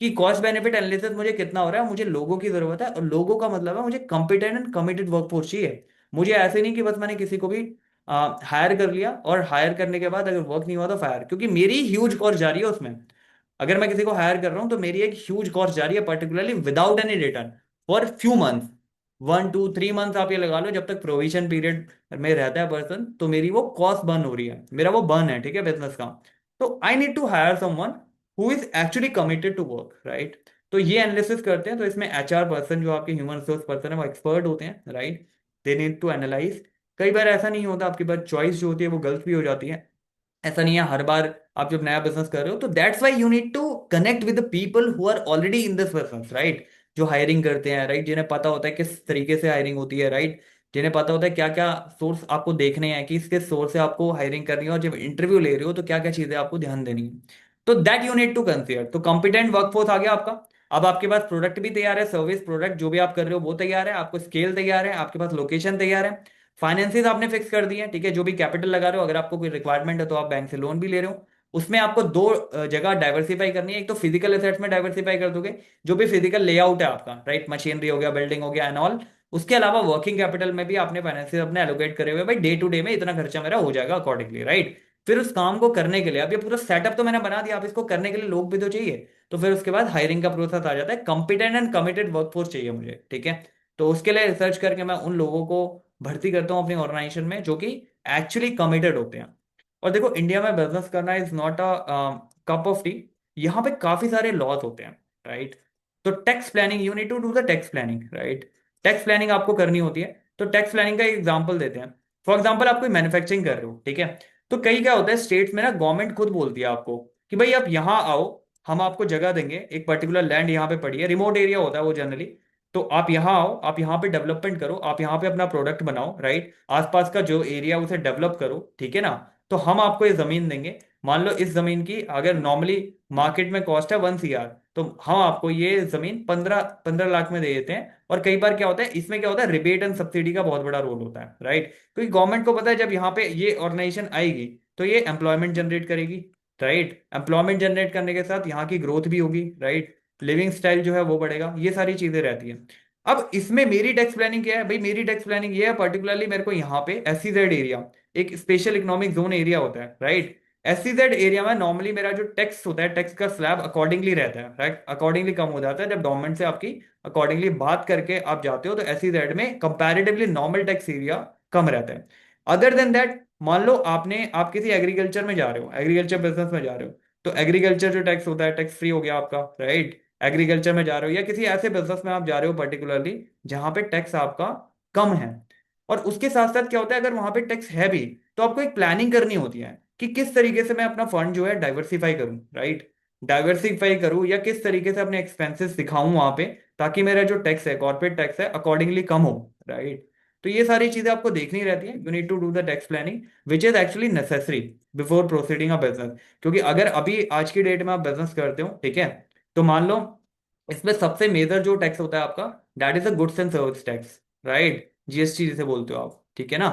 कि कॉस्ट बेनिफिट एनालिसिस मुझे कितना हो रहा है। मुझे लोगों की जरूरत है, और लोगों का मतलब है मुझे कंपिटेंट एंड कमिटेड वर्कफोर्स चाहिए। मुझे ऐसे नहीं कि बस मैंने किसी को भी हायर कर लिया और हायर करने के बाद अगर वर्क नहीं हुआ तो फायर, क्योंकि मेरी ह्यूज कॉस्ट जा रही है उसमें। अगर मैं किसी को हायर कर रहा हूं तो मेरी एक ह्यूज कॉस्ट जा रही है, particularly without any return, for few months, 1 2 3 months आप ये लगा लो, जब तक प्रोविजन पीरियड में रहता है पर्सन, तो मेरी वो कॉस्ट बर्न हो रही है, मेरा वो बर्न है, ठीक है, बिजनेस का। तो I need to hire someone who is actually committed to work, right. तो ये एनालिसिस करते हैं, तो इसमें एचआर पर्सन, जो आपके ह्यूमन रिसोर्स पर्सन है, वो एक्सपर्ट होते हैं, right. They need to analyze. कई बार ऐसा नहीं होता, आपके पास चॉइस जो होती है वो गलत भी हो जाती है। ऐसा नहीं है हर बार आप जब नया बिजनेस कर रहे हो, तो that's why you need to connect with the people who are already in this business, right. जो हायरिंग करते हैं, राइट, जिन्हें पता होता है किस तरीके से हायरिंग होती है, राइट। जिन्हें पता होता है क्या क्या सोर्स आपको देखने हैं, किस किस सोर्स से आपको हायरिंग करनी है, और जब इंटरव्यू ले रहे हो तो क्या क्या चीजें आपको ध्यान देनी है। तो that you need to consider. तो कॉम्पिटेंट वर्कफोर्स आ गया आपका। अब आपके पास प्रोडक्ट भी तैयार है, सर्विस प्रोडक्ट जो भी आप कर रहे हो वो तैयार है, आपको स्केल तैयार है, आपके पास लोकेशन तैयार है, फाइनेंसिस आपने फिक्स कर दिए हैं, ठीक है। जो भी कैपिटल लगा रहे हो, अगर आपको कोई रिक्वायरमेंट है तो आप बैंक से लोन भी ले रहे हो। उसमें आपको दो जगह डाइवर्सिफाई करनी है। एक तो फिजिकल एसेट्स में डाइवर्सिफाई कर दोगे, जो भी फिजिकल लेआउट है आपका, राइट, मशीनरी हो गया, बिल्डिंग हो गया एंड ऑल। उसके अलावा वर्किंग कैपिटल में भी आपने फाइनेंसिस अपने एलोकेट करे हुए, भाई डे टू डे में इतना खर्चा मेरा हो जाएगा अकॉर्डिंगली, राइट। फिर उस काम को करने के लिए, अब ये पूरा सेटअप तो मैंने बना दिया, आप इसको करने के लिए लोग भी तो चाहिए। तो फिर उसके बाद हायरिंग का प्रोसेस आ जाता है, कंपिटेंट एंड कमिटेड वर्कफोर्स चाहिए मुझे, ठीक है। तो उसके लिए रिसर्च करके मैं उन लोगों को भर्ती करता हूँ अपनी ऑर्गेनाइजेशन में जो कि एक्चुअली कमिटेड होते हैं। और देखो, इंडिया में बिजनेस करना is not a cup of tea. यहाँ पे काफी सारे लॉज होते हैं, राइट। तो tax planning, you need to do the tax planning, right. Tax planning आपको करनी होती है। तो टैक्स प्लानिंग का एग्जांपल देते हैं। फॉर एग्जांपल, आप कोई मैन्युफैक्चरिंग कर रहे हो, ठीक है। तो कई क्या होता है, स्टेट्स में ना गवर्नमेंट खुद बोलती है आपको कि भाई आप यहाँ आओ, हम आपको जगह देंगे, एक पर्टिकुलर लैंड यहाँ पे पड़ी है, रिमोट एरिया होता है वो जनरली। तो आप यहाँ आओ, आप यहाँ पे डेवलपमेंट करो, आप यहाँ पे अपना प्रोडक्ट बनाओ, राइट। आसपास का जो एरिया उसे डेवलप करो, ठीक है ना। तो हम आपको ये जमीन देंगे। मान लो इस जमीन की अगर नॉर्मली मार्केट में कॉस्ट है 1 CR, तो हम आपको ये जमीन 15 15 लाख में दे देते हैं। और कई बार क्या होता है, इसमें क्या होता है, रिबेट एंड सब्सिडी का बहुत बड़ा रोल होता है, राइट। क्योंकि गवर्नमेंट को पता है जब यहाँ पे ये ऑर्गेनाइजेशन आएगी तो ये एम्प्लॉयमेंट जनरेट करेगी, राइट। एम्प्लॉयमेंट जनरेट करने के साथ यहाँ की ग्रोथ भी होगी, राइट। लिविंग स्टाइल जो है वो बढ़ेगा, ये सारी चीजें रहती है। अब इसमें मेरी टैक्स प्लानिंग क्या है भाई, मेरी टैक्स प्लानिंग ये है, पर्टिकुलरली मेरे को यहाँ पे SEZ एरिया, एक स्पेशल इकोनॉमिक जोन एरिया होता है, राइट। SEZ एरिया में नॉर्मली मेरा जो टैक्स होता है, टैक्स का स्लैब अकॉर्डिंगली रहता है, राइट, अकॉर्डिंगली कम हो जाता है जब गवर्नमेंट से आपकी अकॉर्डिंगली बात करके आप जाते हो, तो SEZ में कंपैरेटिवली नॉर्मल टैक्स एरिया कम रहता है। अदर देन दैट, मान लो आप किसी एग्रीकल्चर में जा रहे हो, एग्रीकल्चर बिजनेस में जा रहे हो, तो एग्रीकल्चर जो टैक्स होता है, टैक्स फ्री हो गया आपका, राइट। एग्रीकल्चर में जा रहे हो या किसी ऐसे बिजनेस में आप जा रहे हो पर्टिकुलरली जहां पे टैक्स आपका कम है। और उसके साथ साथ क्या होता है, अगर वहां पे टैक्स है भी, तो आपको एक प्लानिंग करनी होती है कि किस तरीके से मैं अपना फंड जो है डाइवर्सिफाई करूं, राइट। डाइवर्सिफाई करूं या किस तरीके से अपने एक्सपेंसेस दिखाऊं वहां पे, ताकि मेरा जो टैक्स है, कॉर्पोरेट टैक्स है, अकॉर्डिंगली कम हो, राइट। तो ये सारी चीजें आपको देखनी रहती है। You need to do the tax planning which is actually necessary before proceeding a business. क्योंकि अगर अभी आज की डेट में आप बिजनेस करते हो, ठीक है, तो मान लो इसमें सबसे मेजर जो टैक्स होता है आपका, that is a goods and service tax, right. GST जिसे बोलते हो आप, ठीक है ना।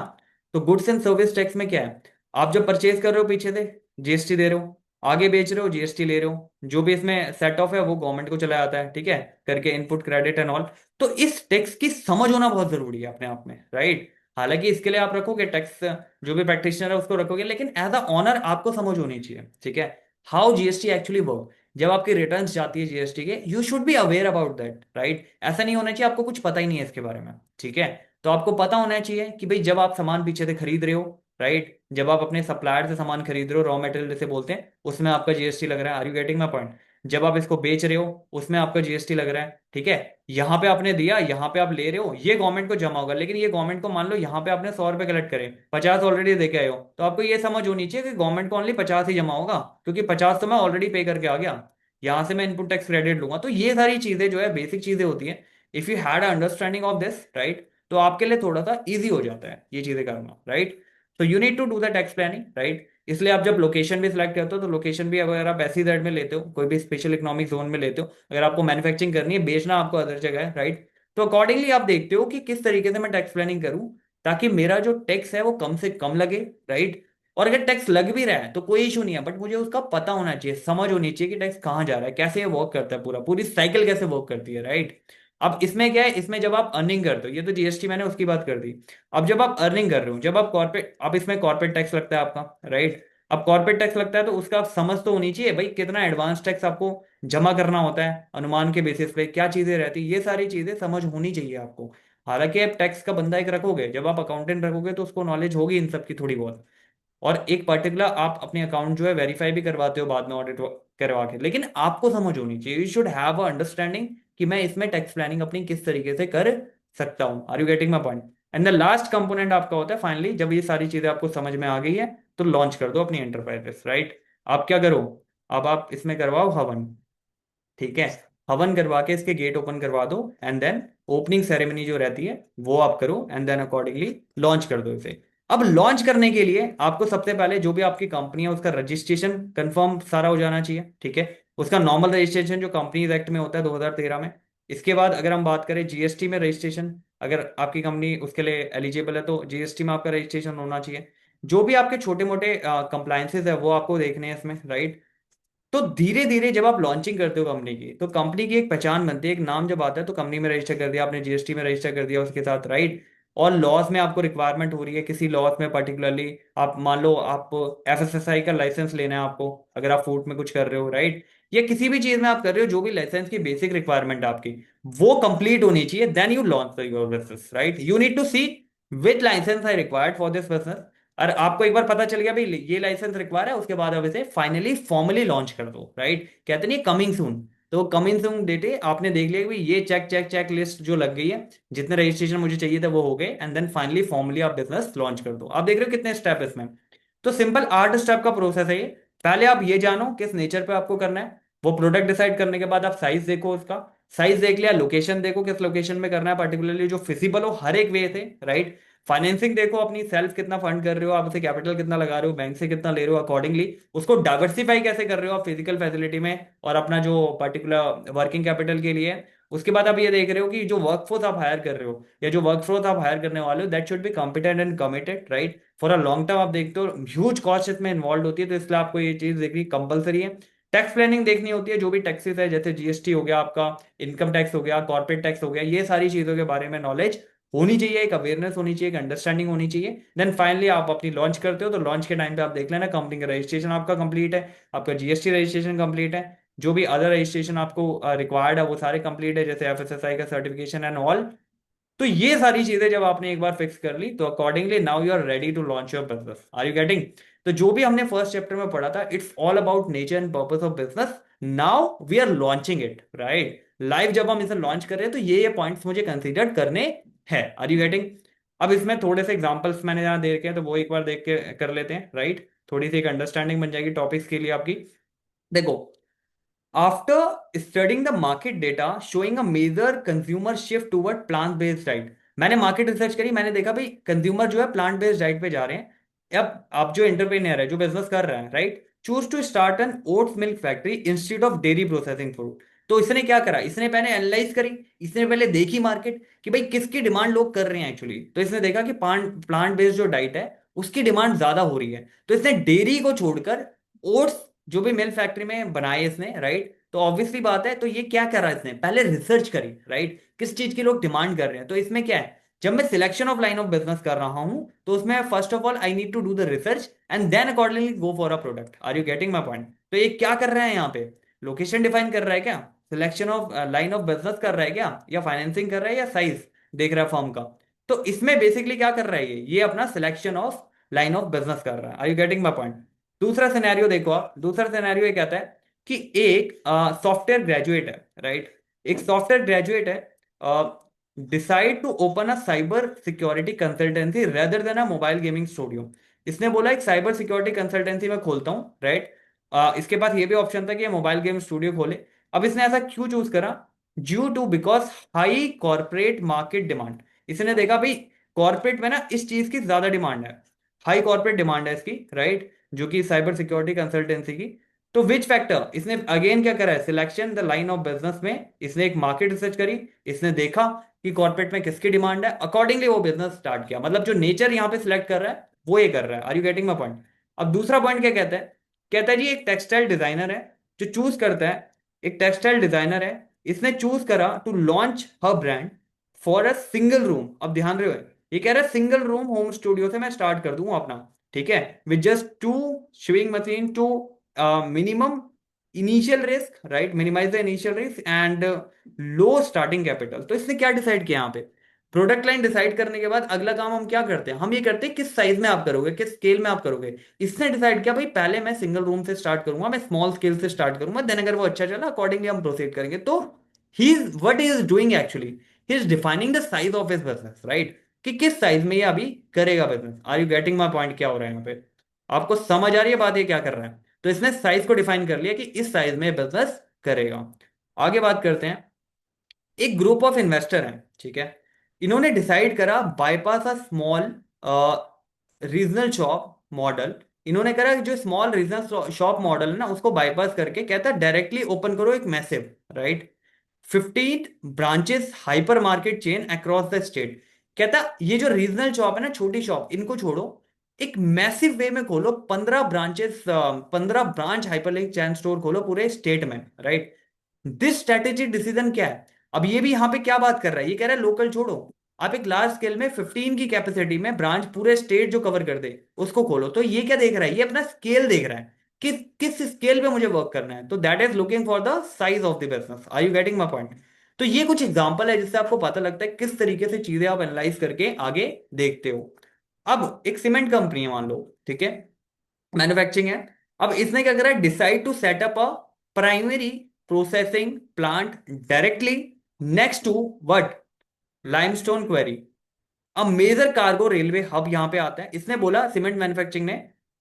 तो गुड्स एंड सर्विस टैक्स में क्या है, आप जब परचेज कर रहे हो पीछे से GST दे रहे हो, आगे बेच रहे हो GST ले रहे हो, जो भी इसमें सेट ऑफ है वो गवर्नमेंट को चला जाता है, ठीक है, करके इनपुट क्रेडिट एंड ऑल। तो इस टैक्स की समझ होना बहुत जरूरी है अपने आप में, राइट। हालांकि इसके लिए आप रखोगे टैक्स, जो भी प्रैक्टिशनर है उसको रखोगे, लेकिन एज अ ऑनर आपको समझ होनी चाहिए, ठीक है, हाउ GST एक्चुअली वर्क। जब आपकी रिटर्न्स जाती है GST के, you should be aware about that, right. ऐसा नहीं होना चाहिए आपको कुछ पता ही नहीं है इसके बारे में, ठीक है। तो आपको पता होना चाहिए कि भाई जब आप सामान पीछे से खरीद रहे हो, राइट, जब आप अपने सप्लायर से सामान खरीद रहे हो, रॉ मटेरियल जिसे बोलते हैं, उसमें आपका GST लग रहा है। Are you getting my point. जब आप इसको बेच रहे हो, उसमें आपका GST लग रहा है, ठीक है। यहाँ पे आपने दिया, यहाँ पे आप ले रहे हो, ये गवर्नमेंट को जमा होगा, लेकिन ये गवर्नमेंट को, मान लो यहाँ पे आपने 100 रुपए कलेक्ट करे, 50 ऑलरेडी दे के आए हो, तो आपको ये समझ होनी चाहिए कि गवर्नमेंट को ओनली 50 ही जमा होगा, क्योंकि 50 तो मैं ऑलरेडी पे करके आ गया, यहां से मैं इनपुट टैक्स क्रेडिट लूंगा। तो ये सारी चीजें जो है बेसिक चीजें होती हैं। If you had understanding of this, right, तो आपके लिए थोड़ा सा इजी हो जाता है ये चीजें करना, राइट। तो you need to do the tax planning, right. इसलिए आप जब लोकेशन भी सिलेक्ट करते हो, तो लोकेशन भी अगर आप SEZ में लेते हो, कोई भी स्पेशल इकोनॉमिक जोन में लेते हो, अगर आपको मैन्युफैक्चरिंग करनी है, बेचना आपको अदर जगह है, राइट, तो अकॉर्डिंगली आप देखते हो कि किस तरीके से मैं टैक्स प्लानिंग करूं ताकि मेरा जो टैक्स है वो कम से कम लगे, राइट। और अगर टैक्स लग भी रहा है तो कोई इशू नहीं है, बट मुझे उसका पता होना चाहिए, समझ होनी चाहिए कि टैक्स कहाँ जा रहा है, कैसे ये वर्क करता है, पूरी साइकिल कैसे वर्क करती है, राइट। अब इसमें क्या है, इसमें जब आप अर्निंग करते हो, ये तो जीएसटी मैंने उसकी बात कर दी। अब जब आप अर्निंग कर रहे हो, जब आप कॉर्पोरेट, अब इसमें कॉर्पोरेट टैक्स लगता है आपका, राइट। अब कॉर्पोरेट टैक्स लगता है तो उसका आप समझ तो होनी चाहिए भाई, कितना एडवांस टैक्स आपको जमा करना होता है, अनुमान के बेसिस पे क्या चीजें रहती है, ये सारी चीजें समझ होनी चाहिए आपको। हालांकि आप टैक्स का बंदा एक रखोगे, जब आप अकाउंटेंट रखोगे तो उसको नॉलेज होगी इन सब की थोड़ी बहुत। और एक पर्टिकुलर आप अपने अकाउंट जो है वेरीफाई भी करवाते हो बाद में ऑडिट करवा के, लेकिन आपको समझ होनी चाहिए, you should have a understanding कि मैं इसमें टैक्स प्लानिंग अपनी किस तरीके से कर सकता हूँ। Are you getting my point? And the last component आपका होता है फाइनली, जब ये सारी चीजें आपको समझ में आ गई है तो लॉन्च कर दो अपनी एंटरप्राइजेस, राइट। आप क्या करो, अब आप इसमें करवाओ हवन, ठीक है। हवन करवा के इसके गेट ओपन करवा दो, एंड देन ओपनिंग सेरेमनी जो रहती है वो आप करो, एंड देन अकॉर्डिंगली लॉन्च कर दो इसे। अब लॉन्च करने के लिए आपको सबसे पहले जो भी आपकी कंपनी है उसका रजिस्ट्रेशन कंफर्म सारा हो जाना चाहिए, ठीक है। उसका नॉर्मल रजिस्ट्रेशन जो कंपनीज एक्ट में होता है 2013 में। इसके बाद अगर हम बात करें जीएसटी में रजिस्ट्रेशन, अगर आपकी कंपनी उसके लिए एलिजिबल है तो जीएसटी में आपका रजिस्ट्रेशन होना चाहिए। जो भी आपके छोटे मोटे कंप्लायंसेस है वो आपको देखने हैं इसमें, राइट। तो धीरे धीरे जब आप लॉन्चिंग करते हो कंपनी की, तो कंपनी की एक पहचान बनती है, एक नाम जब आता है तो कंपनी में रजिस्टर कर दिया आपने, जीएसटी में रजिस्टर कर दिया उसके साथ, राइट। और लॉज में आपको रिक्वायरमेंट हो रही है किसी लॉज में पर्टिकुलरली, आप मान लो आप एफएसएसआई का लाइसेंस लेना है आपको, अगर आप फूड में कुछ कर रहे हो, राइट। या किसी भी चीज में आप कर रहे हो, जो भी लाइसेंस की बेसिक रिक्वायरमेंट आपकी वो कंप्लीट होनी चाहिए, then you launch your business, right. You need to see which license I required for this business. और आपको एक बार पता चल गया भाई ये लाइसेंस रिक्वायर है, उसके बाद अब इसे फाइनली फॉर्मली लॉन्च कर दो, राइट। कहते नहीं कमिंग सून, तो कमिंग सून डेटे आपने देख लिया कि भाई ये चेक चेक चेक लिस्ट जो लग गई है, जितने रजिस्ट्रेशन मुझे चाहिए था वो हो गए, एंड देन फाइनली फॉर्मली आप बिजनेस लॉन्च कर दो। आप देख रहे हो कितने स्टेप इसमें। तो सिंपल 8 स्टेप का प्रोसेस है ये। पहले आप ये जानो किस नेचर पे आपको करना है, वो प्रोडक्ट डिसाइड करने के बाद आप साइज देखो उसका, साइज देख लिया, लोकेशन देखो किस लोकेशन में करना है पर्टिकुलरली जो फिजिबल हो हर एक वे से, राइट। फाइनेंसिंग देखो अपनी सेल्फ कितना फंड कर रहे हो आप, उसे कैपिटल कितना लगा रहे हो, बैंक से कितना ले रहे हो, अकॉर्डिंगली उसको डाइवर्सिफाई कैसे कर रहे हो आप फिजिकल फैसिलिटी में और अपना जो पर्टिकुलर वर्किंग कैपिटल के लिए। उसके बाद आप ये देख रहे हो कि जो वर्कफोर्स आप हायर कर रहे हो या जो वर्कफोर्स आप हायर करने वाले हो, that should be competent and committed, right, for a long term. आप देखते हो ह्यूज कॉस्ट इसमें इन्वॉल्व होती है, तो इसलिए आपको ये चीज देखनी कंपलसरी है। टैक्स प्लानिंग देखनी होती है, जो भी टैक्सेस है जैसे जीएसटी हो गया आपका, इनकम टैक्स हो गया, कॉर्पोरेट टैक्स हो गया, ये सारी चीजों के बारे में नॉलेज होनी चाहिए, एक अवेयरनेस होनी चाहिए, एक अंडरस्टैंडिंग होनी चाहिए। देन फाइनली आप अपनी लॉन्च करते हो, तो लॉन्च के टाइम पे आप देख लेना कंपनी का रजिस्ट्रेशन आपका कंप्लीट है, आपका जीएसटी रजिस्ट्रेशन कंप्लीट है, जो भी अदर रजिस्ट्रेशन आपको रिक्वायर्ड है वो सारे कंप्लीट है, जैसे एफएसएसआई का सर्टिफिकेशन एंड ऑल। तो ये सारी चीजें जब आपने एक बार फिक्स कर ली, तो accordingly now you are ready to launch your business. Are you getting? तो जो भी हमने फर्स्ट चैप्टर में पढ़ा था, it's all about nature and purpose of business. Now we are launching it, right. Live जब हम इसे लॉन्च कर रहे हैं तो ये पॉइंट्स मुझे कंसीडर करने हैं। Are you getting? अब इसमें थोड़े से एग्जांपल्स मैंने यहाँ दे रखे हैं, तो वो एक बार देख के कर लेते हैं, राइट। थोड़ी सी एक अंडरस्टैंडिंग बन जाएगी टॉपिक्स के लिए आपकी। देखो, after studying the market data showing a major consumer shift toward plant based diet, मैंने मार्केट रिसर्च करी, मैंने देखा भाई कंज्यूमर जो है प्लांट बेस्ड डाइट पे जा रहे हैं। अब आप जो एंटरप्रेन्योर है, जो बिजनेस कर रहा है, right, choose to start an oats milk factory instead of dairy processing food. तो इसने क्या करा, इसने पहले एनालाइज करी, इसने पहले देखी मार्केट कि भाई किसकी डिमांड लोग कर रहे हैं एक्चुअली। तो इसने देखा कि प्लांट बेस्ड जो डाइट है उसकी डिमांड ज्यादा हो रही है, तो इसने डेयरी को छोड़कर ओट्स जो भी मिल्क फैक्ट्री में बनाए इसने, राइट। तो ऑब्वियसली बात है, तो ये क्या करा इसने, पहले रिसर्च करी, राइट, किस चीज की लोग डिमांड कर रहे हैं। तो इसमें क्या है, जब मैं selection of line of business कर रहा हूं तो उसमें first of all I need to do the research and then accordingly go for a product. Are you getting my point? तो ये क्या कर रहा है यहाँ पे, लोकेशन डिफाइन कर रहा है क्या, selection of line of business कर रहा है क्या, या फाइनेंसिंग कर रहा है, या साइज देख रहा है फॉर्म का। तो इसमें बेसिकली क्या कर रहा है, ये अपना selection of line of business कर रहा है। Are you getting my point? दूसरा सिनेरियो देखो आप, दूसरा सिनेरियो ये कहता है कि एक सॉफ्टवेयर ग्रेजुएट है, राइट, एक सॉफ्टवेयर ग्रेजुएट है, decide to open a cyber security consultancy rather than a mobile gaming studio. इसने बोला एक साइबर सिक्योरिटी कंसल्टेंसी मैं खोलता हूं, राइट। इसके पास ये भी ऑप्शन था कि ये मोबाइल गेम स्टूडियो खोले। अब इसने ऐसा क्यों चूज करा, due to because high corporate market demand. इसने देखा भाई कॉर्पोरेट में ना इस चीज की ज्यादा डिमांड है, हाई कॉर्पोरेट डिमांड है इसकी, राइट, जो कि साइबर सिक्योरिटी कंसल्टेंसी की। तो विच फैक्टर, इसने अगेन क्या करा है, selection the line of business में इसने एक मार्केट रिसर्च करी, इसने देखा कि कॉर्पोरेट में किसकी डिमांड है, अकॉर्डिंगली वो बिजनेस स्टार्ट किया। मतलब जो नेचर यहाँ पे सिलेक्ट कर रहा है वो ये कर रहा है। Are you getting my point? अब दूसरा पॉइंट क्या कहता है? कहता है जी एक टेक्सटाइल डिजाइनर है जो चूज करता है, एक टेक्सटाइल डिजाइनर है, इसने चूज करा to launch her brand for a single room. अब ध्यान रहे हो, ये कह रहा है सिंगल रूम होम स्टूडियो से मैं स्टार्ट कर दूंगा अपना, ठीक है, with just two shaving machine to minimum initial risk, right, minimise the initial risk and low starting capital. तो इसने क्या डिसाइड किया यहाँ पे? प्रोडक्ट लाइन डिसाइड करने के बाद अगला काम हम क्या करते हैं, हम ये करते हैं किस साइज में आप करोगे, किस स्केल में आप करोगे। इसने डिसाइड किया भाई पहले मैं सिंगल रूम से स्टार्ट करूंगा, मैं स्मॉल स्केल से स्टार्ट करूंगा, देन अगर वो अच्छा चला अकॉर्डिंगली हम प्रोसीड करेंगे। तो he is what he is doing actually, he is defining the size of his business, right, कि किस साइज में ये अभी करेगा business. Are you getting my point? क्या हो रहा है यहाँ पे? आपको समझ आ रही है बात, ये क्या कर रहा है? तो इसने साइज को डिफाइन कर लिया कि इस साइज में बिजनेस करेगा। आगे बात करते हैं। एक ग्रुप ऑफ इन्वेस्टर हैं, ठीक है, इन्होंने डिसाइड करा bypass a small regional shop model. इन्होंने करा कि जो स्मॉल रीजनल शॉप मॉडल है ना उसको बाईपास करके कहता है डायरेक्टली ओपन करो एक massive, right, 15 branches hyper market chain across the state. कहता ये जो रीजनल शॉप है ना, छोटी शॉप, इनको छोड़ो, एक मैसिव वे में खोलो 15 ब्रांचेस, 15 ब्रांच हाइपरलिंक चैन स्टोर खोलो पूरे स्टेट में, राइट। दिस स्ट्रेटेजिक डिसीजन क्या है? अब ये भी यहां पे क्या बात कर रहा है, ये कह रहा है लोकल छोड़ो, आप एक लार्ज स्केल में 15 की कैपेसिटी में ब्रांच पूरे स्टेट जो कवर कर दे उसको खोलो। तो ये क्या देख रहा है, ये अपना स्केल देख रहा है, किस किस स्केल पे मुझे वर्क करना है। तो that is looking for the size of the business. Are you getting my point? तो ये कुछ एग्जांपल है जिससे आपको पता लगता है किस तरीके से चीजें आप एनालाइज करके आगे देखते हो। अब एक सीमेंट कंपनी है मान लो, ठीक है, मैन्युफैक्चरिंग है। अब इसने क्या करा, decide to set up a primary processing plant directly next to what, limestone quarry. अब मेजर कार्गो रेलवे हब यहां पे आता है। इसने बोला सीमेंट मैन्युफैक्चरिंग ने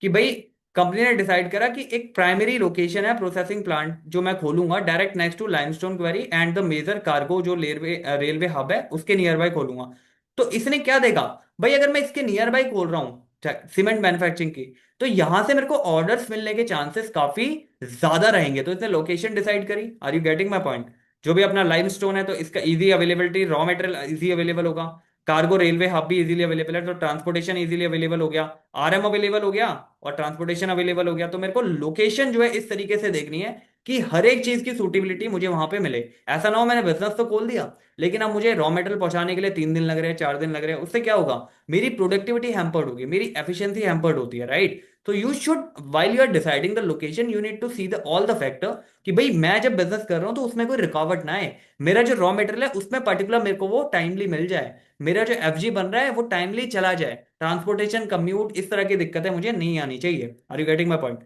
कि भाई कंपनी ने डिसाइड करा कि एक प्राइमरी लोकेशन है प्रोसेसिंग प्लांट जो मैं खोलूंगा direct next to limestone quarry and the major cargo जो रेलवे रेलवे हब है उसके नियर बाय खोलूंगा। तो इसने क्या देखा, भाई अगर मैं इसके नियर बाय खोल रहा हूँ सीमेंट मैन्युफैक्चरिंग की, तो यहां से मेरे को ऑर्डर्स मिलने के चांसेस काफी ज्यादा रहेंगे। तो इसने लोकेशन डिसाइड करी। Are you getting my point? जो भी अपना लाइमस्टोन है तो इसका easy availability, raw material easy available होगा, कार्गो रेलवे हब भी इजीली अवेलेबल है तो ट्रांसपोर्टेशन इजीली अवेलेबल हो गया, आरएम अवेलेबल हो गया और ट्रांसपोर्टेशन अवेलेबल हो गया। तो मेरे को लोकेशन जो है इस तरीके से देखनी है कि हर एक चीज की सूटेबिलिटी मुझे वहां पे मिले। ऐसा ना हो मैंने बिजनेस तो खोल दिया लेकिन अब मुझे रॉ मटेरियल पहुंचाने के लिए 3 दिन लग रहे हैं, 4 दिन लग रहे हैं, उससे क्या होगा, मेरी प्रोडक्टिविटी हैम्पर्ड होगी, मेरी एफिशिएंसी हैम्पर्ड होती है, राइट। तो you should while you are deciding the location you need to see the all the factor कि भाई मैं जब बिजनेस कर रहा हूं तो उसमें कोई रुकावट ना आए, मेरा जो रॉ मटेरियल है उसमें पर्टिकुलर मेरे को वो टाइमली मिल जाए, मेरा जो एफजी बन रहा है वो टाइमली चला जाए, ट्रांसपोर्टेशन कम्यूट इस तरह की दिक्कतें मुझे नहीं आनी चाहिए। Are you getting my point?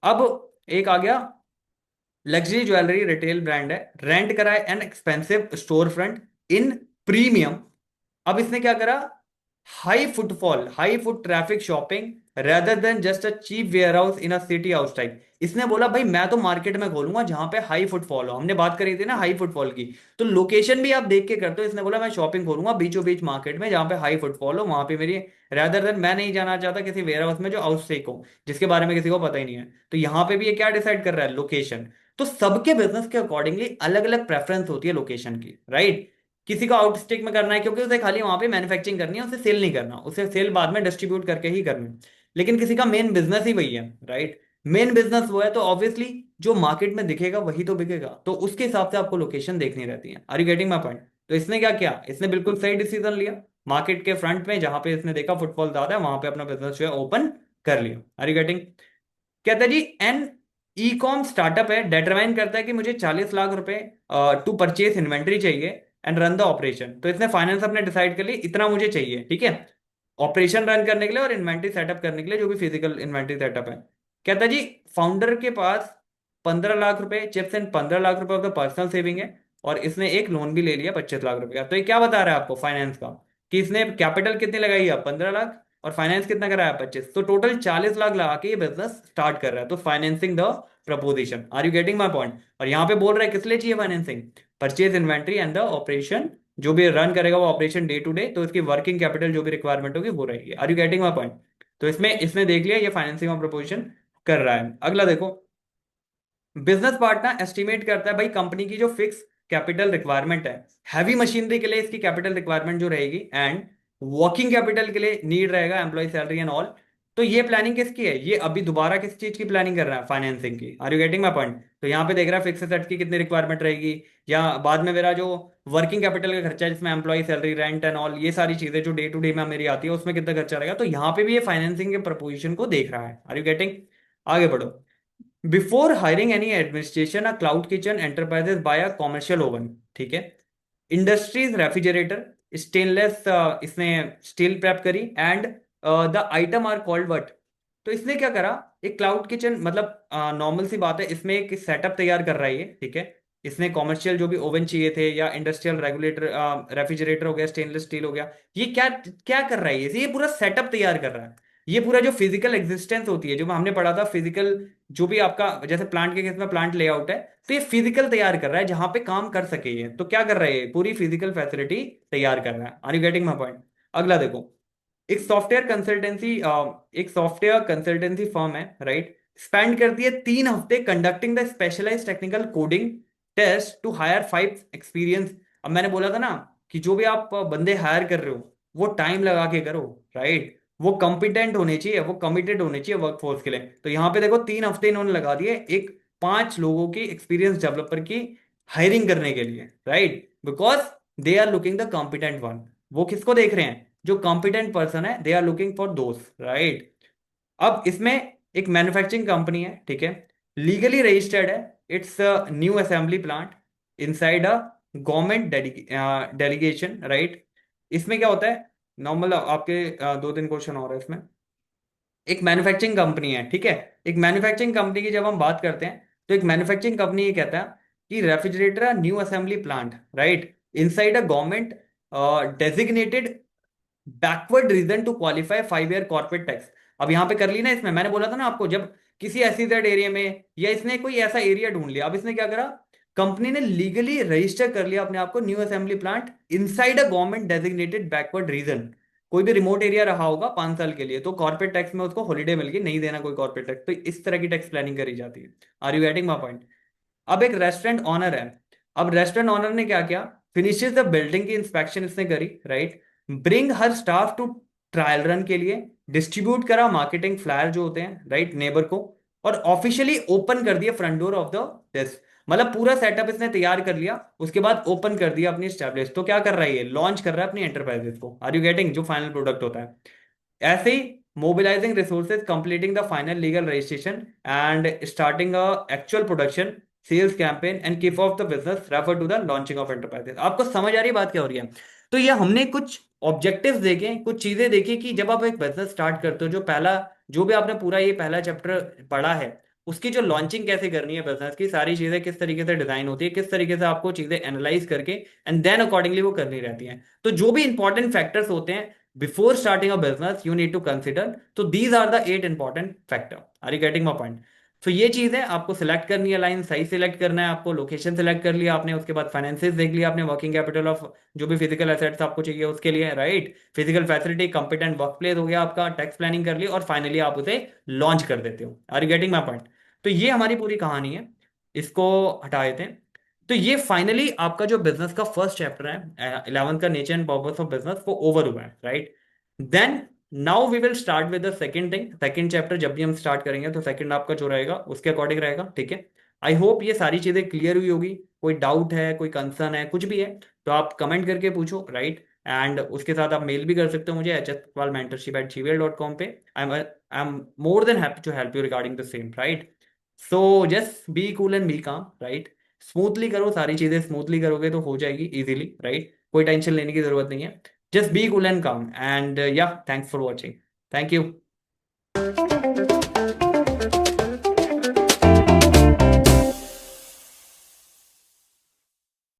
अब एक आ गया लग्जरी ज्वेलरी रिटेल ब्रांड है, रेंट कराए an expensive store front in premium. अब इसने क्या करा, high footfall high foot traffic shopping rather than just a cheap warehouse in a city outside. इसने बोला भाई मैं तो मार्केट में खोलूंगा जहां पे हाई फुटफॉल हो, हमने बात करी थी ना हाई फुटफॉल की, तो लोकेशन भी आप देख के करते हो। इसने बोला मैं शॉपिंग खोलूंगा बीचों बीच मार्केट में जहां पे हाई फुटफॉल हो, वहां पे मेरी, रेदर देन मैं नहीं जाना चाहता किसी वेयर हाउस में जो आउटस्टेक हो जिसके बारे में किसी को पता ही नहीं है। तो यहां पे भी ये क्या डिसाइड कर रहा है, लोकेशन। तो सबके बिजनेस के अकॉर्डिंगली अलग अलग प्रेफरेंस होती है लोकेशन की, राइट। किसी को आउटस्टिक में करना है क्योंकि उसे खाली वहां पे मैन्युफैक्चरिंग करनी है, उसे सेल नहीं करना, उसे सेल बाद में डिस्ट्रीब्यूट करके ही करनी है। लेकिन किसी का मेन बिजनेस ही वही है, राइट, मेन बिजनेस वो है, तो ऑब्वियसली जो मार्केट में दिखेगा वही तो बिकेगा, तो उसके हिसाब से आपको लोकेशन देखनी रहती है। Are you getting my point? तो इसने क्या किया, इसने बिल्कुल सही डिसीजन लिया, मार्केट के फ्रंट में जहां पे इसने देखा फुटफॉल ज्यादा है वहां पे अपना बिजनेस जो है ओपन कर लिया। Are you getting? कहता है जी एन ई कॉम स्टार्टअप है, डिटरमाइन करता है कि मुझे 40 लाख रुपए टू परचेज इन्वेंट्री चाहिए एंड रन द ऑपरेशन। तो इसने फाइनेंस अपने डिसाइड कर ली इतना मुझे चाहिए, ठीक है, ऑपरेशन रन करने के लिए और इन्वेंट्री सेटअप करने के लिए, जो भी फिजिकल इन्वेंट्री सेटअप है। कहता है जी फाउंडर के पास 15 लाख रुपए चिप्स एंड 15 लाख रुपए ऑफ द पर्सनल सेविंग है और इसने एक लोन भी ले लिया 25 लाख रुपए का। तो ये क्या बता रहा है आपको फाइनेंस का, कि इसने कैपिटल कितनी लगाई है, 15 लाख, और फाइनेंस कितना कराया, 25, तो टोटल 40 लाख लगा के ये बिजनेस स्टार्ट कर रहा है। तो financing the proposition. Are you getting my point? और यहाँ पे बोल रहा है किस लिए चाहिए financing, purchase inventory and the operation, जो भी रन करेगा वो ऑपरेशन डे टू डे, तो इसकी वर्किंग कैपिटल जो भी रिक्वायरमेंट होगी वो रहेगी। Are you getting my point? तो इसमें इसने देख लिया ये फाइनेंसिंग ऑफ प्रपोजिशन कर रहा है। अगला देखो, बिजनेस पार्टनर एस्टिमेट करता है भाई कंपनी की जो फिक्स कैपिटल रिक्वायरमेंट है। हैवी मशीनरी के लिए इसकी कैपिटल रिक्वायरमेंट जो रहेगी, एंड वर्किंग कैपिटल के लिए नीड रहेगा एम्प्लॉय सैलरी एंड ऑल। तो ये प्लानिंग किसकी है? ये अभी दोबारा किस चीज की प्लानिंग कर रहा है? फाइनेंसिंग की। Are you getting my point? तो यहाँ पे देख रहा है फिक्स एसेट्स की कितनी रिक्वायरमेंट रहेगी, या बाद में मेरा जो वर्किंग कैपिटल का खर्चा है जिसमें employ salary rent and all ये सारी चीजें जो डे टू डे में मेरी आती है उसमें कितना खर्चा रहेगा। तो यहाँ पे भी ये फाइनेंसिंग के प्रपोजिशन को देख रहा है। Are you getting? आगे बढ़ो। Before hiring any administration a cloud kitchen enterprises buy a commercial oven, ठीक है, इंडस्ट्रीज रेफ्रिजरेटर, स्टेनलेस, इसने स्टील प्रेप करी, and the item are called what. तो इसने क्या करा? एक क्लाउड किचन, मतलब नॉर्मल सी बात है, इसमें एक सेटअप तैयार कर रहा है ये, ठीक है। इसने कॉमर्शियल जो भी ओवन चाहिए थे या इंडस्ट्रियल रेगुलेटर, रेफ्रिजरेटर हो गया, स्टेनलेस स्टील हो गया, ये क्या क्या कर रहा है? ये पूरा सेटअप तैयार कर रहा है। ये पूरा जो फिजिकल एग्जिस्टेंस होती है, जो हमने पढ़ा था फिजिकल, जो भी आपका जैसे प्लांट के केस में प्लांट लेआउट है, तो ये फिजिकल तैयार कर रहा है जहां पे काम कर सके ये। तो क्या कर रहा है? ये पूरी फिजिकल फैसिलिटी तैयार कर रहा है। Are you getting my point? अगला देखो। एक सॉफ्टवेयर कंसल्टेंसी एक सॉफ्टवेयर कंसल्टेंसी फर्म है, राइट, स्पेंड करती है 3 हफ्ते conducting the specialise technical coding test to hire 5 experience. अब मैंने बोला था ना कि जो भी आप बंदे हायर कर रहे हो वो टाइम लगा के करो, राइट। वो कॉम्पिटेंट होने चाहिए, वो कमिटेड होने चाहिए वर्कफोर्स के लिए। तो यहां पे देखो 3 हफ्ते इन्होंने लगा दिए एक 5 लोगों की एक्सपीरियंस डेवलपर की हायरिंग करने के लिए, right, because they are looking the competent one. वो किसको देख रहे हैं? जो कॉम्पिटेंट पर्सन है, दे आर लुकिंग फॉर दोस्त, राइट। अब इसमें एक मैन्युफैक्चरिंग कंपनी है, ठीक है, लीगली रजिस्टर्ड है। It's new assembly plant inside a government delegation, right. इसमें क्या होता है? नॉर्मल आपके 2-3 क्वेश्चन और है इसमें। एक मैन्युफैक्चरिंग कंपनी है, ठीक है। एक मैन्युफैक्चरिंग कंपनी की जब हम बात करते हैं, तो एक मैन्युफैक्चरिंग कंपनी ये कहता है कि refrigerator new assembly plant, right, inside a government designated backward region to qualify 5 year corporate tax. अब यहां पे कर ली ना, इसमें मैंने बोला था ना आपको, जब किसी एसईजेड एरिया में या इसने कोई ऐसा एरिया ढूंढ लिया, अब इसने क्या करा? कंपनी ने लीगली रजिस्टर कर लिया अपने आप को new assembly plant inside a government designated backward reason. कोई भी रिमोट एरिया रहा होगा 5 साल के लिए, तो कॉर्पोरेट टैक्स में उसको हॉलीडे मिल गई, नहीं देना कोई कॉर्पोरेट टैक्स। तो इस तरह की टैक्स प्लानिंग करी जाती है। Are you getting my point? अब एक रेस्टोरेंट ऑनर है। अब रेस्टोरेंट ऑनर ने क्या किया? फिनिशेस द बिल्डिंग की इंस्पेक्शन इसने करी, right, bring her staff to trial run के लिए, डिस्ट्रीब्यूट करा मार्केटिंग फ्लायर जो होते हैं, राइट, नेबर को, और ऑफिशियली ओपन कर दिया front door of the this. मतलब पूरा सेटअप इसने तैयार कर लिया, उसके बाद ओपन कर दिया अपनी स्टैब्लिश। तो क्या कर रहा है? ये लॉन्च कर रहा है अपनी एंटरप्राइजेस को। Are you getting? जो फाइनल प्रोडक्ट होता है। ऐसे ही mobilising resources, completing the final legal registration and starting actual production sales campaign and kick off the business refer to the launching of enterprises. आपको समझ आ रही है बात क्या हो रही है? तो ये हमने कुछ ऑब्जेक्टिव्स देखे, कुछ चीजें देखी कि जब आप एक बिजनेस स्टार्ट करते हो, जो पहला, जो भी आपने पूरा ये पहला चैप्टर पढ़ा है, उसकी जो लॉन्चिंग कैसे करनी है बिजनेस की, सारी चीजें किस तरीके से डिजाइन होती है, किस तरीके से आपको चीजें एनालाइज करके एंड देन अकॉर्डिंगली वो करनी रहती हैं। तो जो भी इंपॉर्टेंट फैक्टर्स होते हैं before starting a business you need to consider, so these are the 8 important factor। are you getting my point? तो ये चीज है, आपको सिलेक्ट करनी है लाइन, सही सिलेक्ट करना है आपको, लोकेशन सिलेक्ट कर लिया आपने, उसके बाद फाइनेंसेस देख लिया आपने, वर्किंग कैपिटल ऑफ जो भी फिजिकल एसेट्स आपको चाहिए उसके लिए, right, physical facility, competent work place हो गया आपका, टैक्स प्लानिंग कर ली, और फाइनली आप उसे लॉन्च कर देते हो। Are you getting my point? तो ये हमारी पूरी कहानी है। इसको हटा देते हैं। तो ये फाइनली आपका जो बिजनेस का फर्स्ट चैप्टर है 11th का, nature and purpose of business, वो ओवर हुआ है, right. Then now we will start with the second thing. Second chapter जब भी हम स्टार्ट करेंगे तो सेकंड आपका जो रहेगा उसके अकॉर्डिंग रहेगा, ठीक है। आई होप ये सारी चीजें क्लियर हुई होगी। कोई डाउट है, कोई कंसर्न है, कुछ भी है, तो आप कमेंट करके पूछो, राइट। एंड उसके साथ आप मेल भी कर सकते हो मुझे hsmentorship@gmail.com पे। I am more than happy to help you regarding the same, right. So just be cool and be calm, right. Smoothly करो, सारी चीजें स्मूथली करोगे तो हो जाएगी इजीली, राइट। कोई टेंशन लेने की जरूरत नहीं है। जस्ट बी कूल एंड काम, एंड या thanks for watching. Thank you.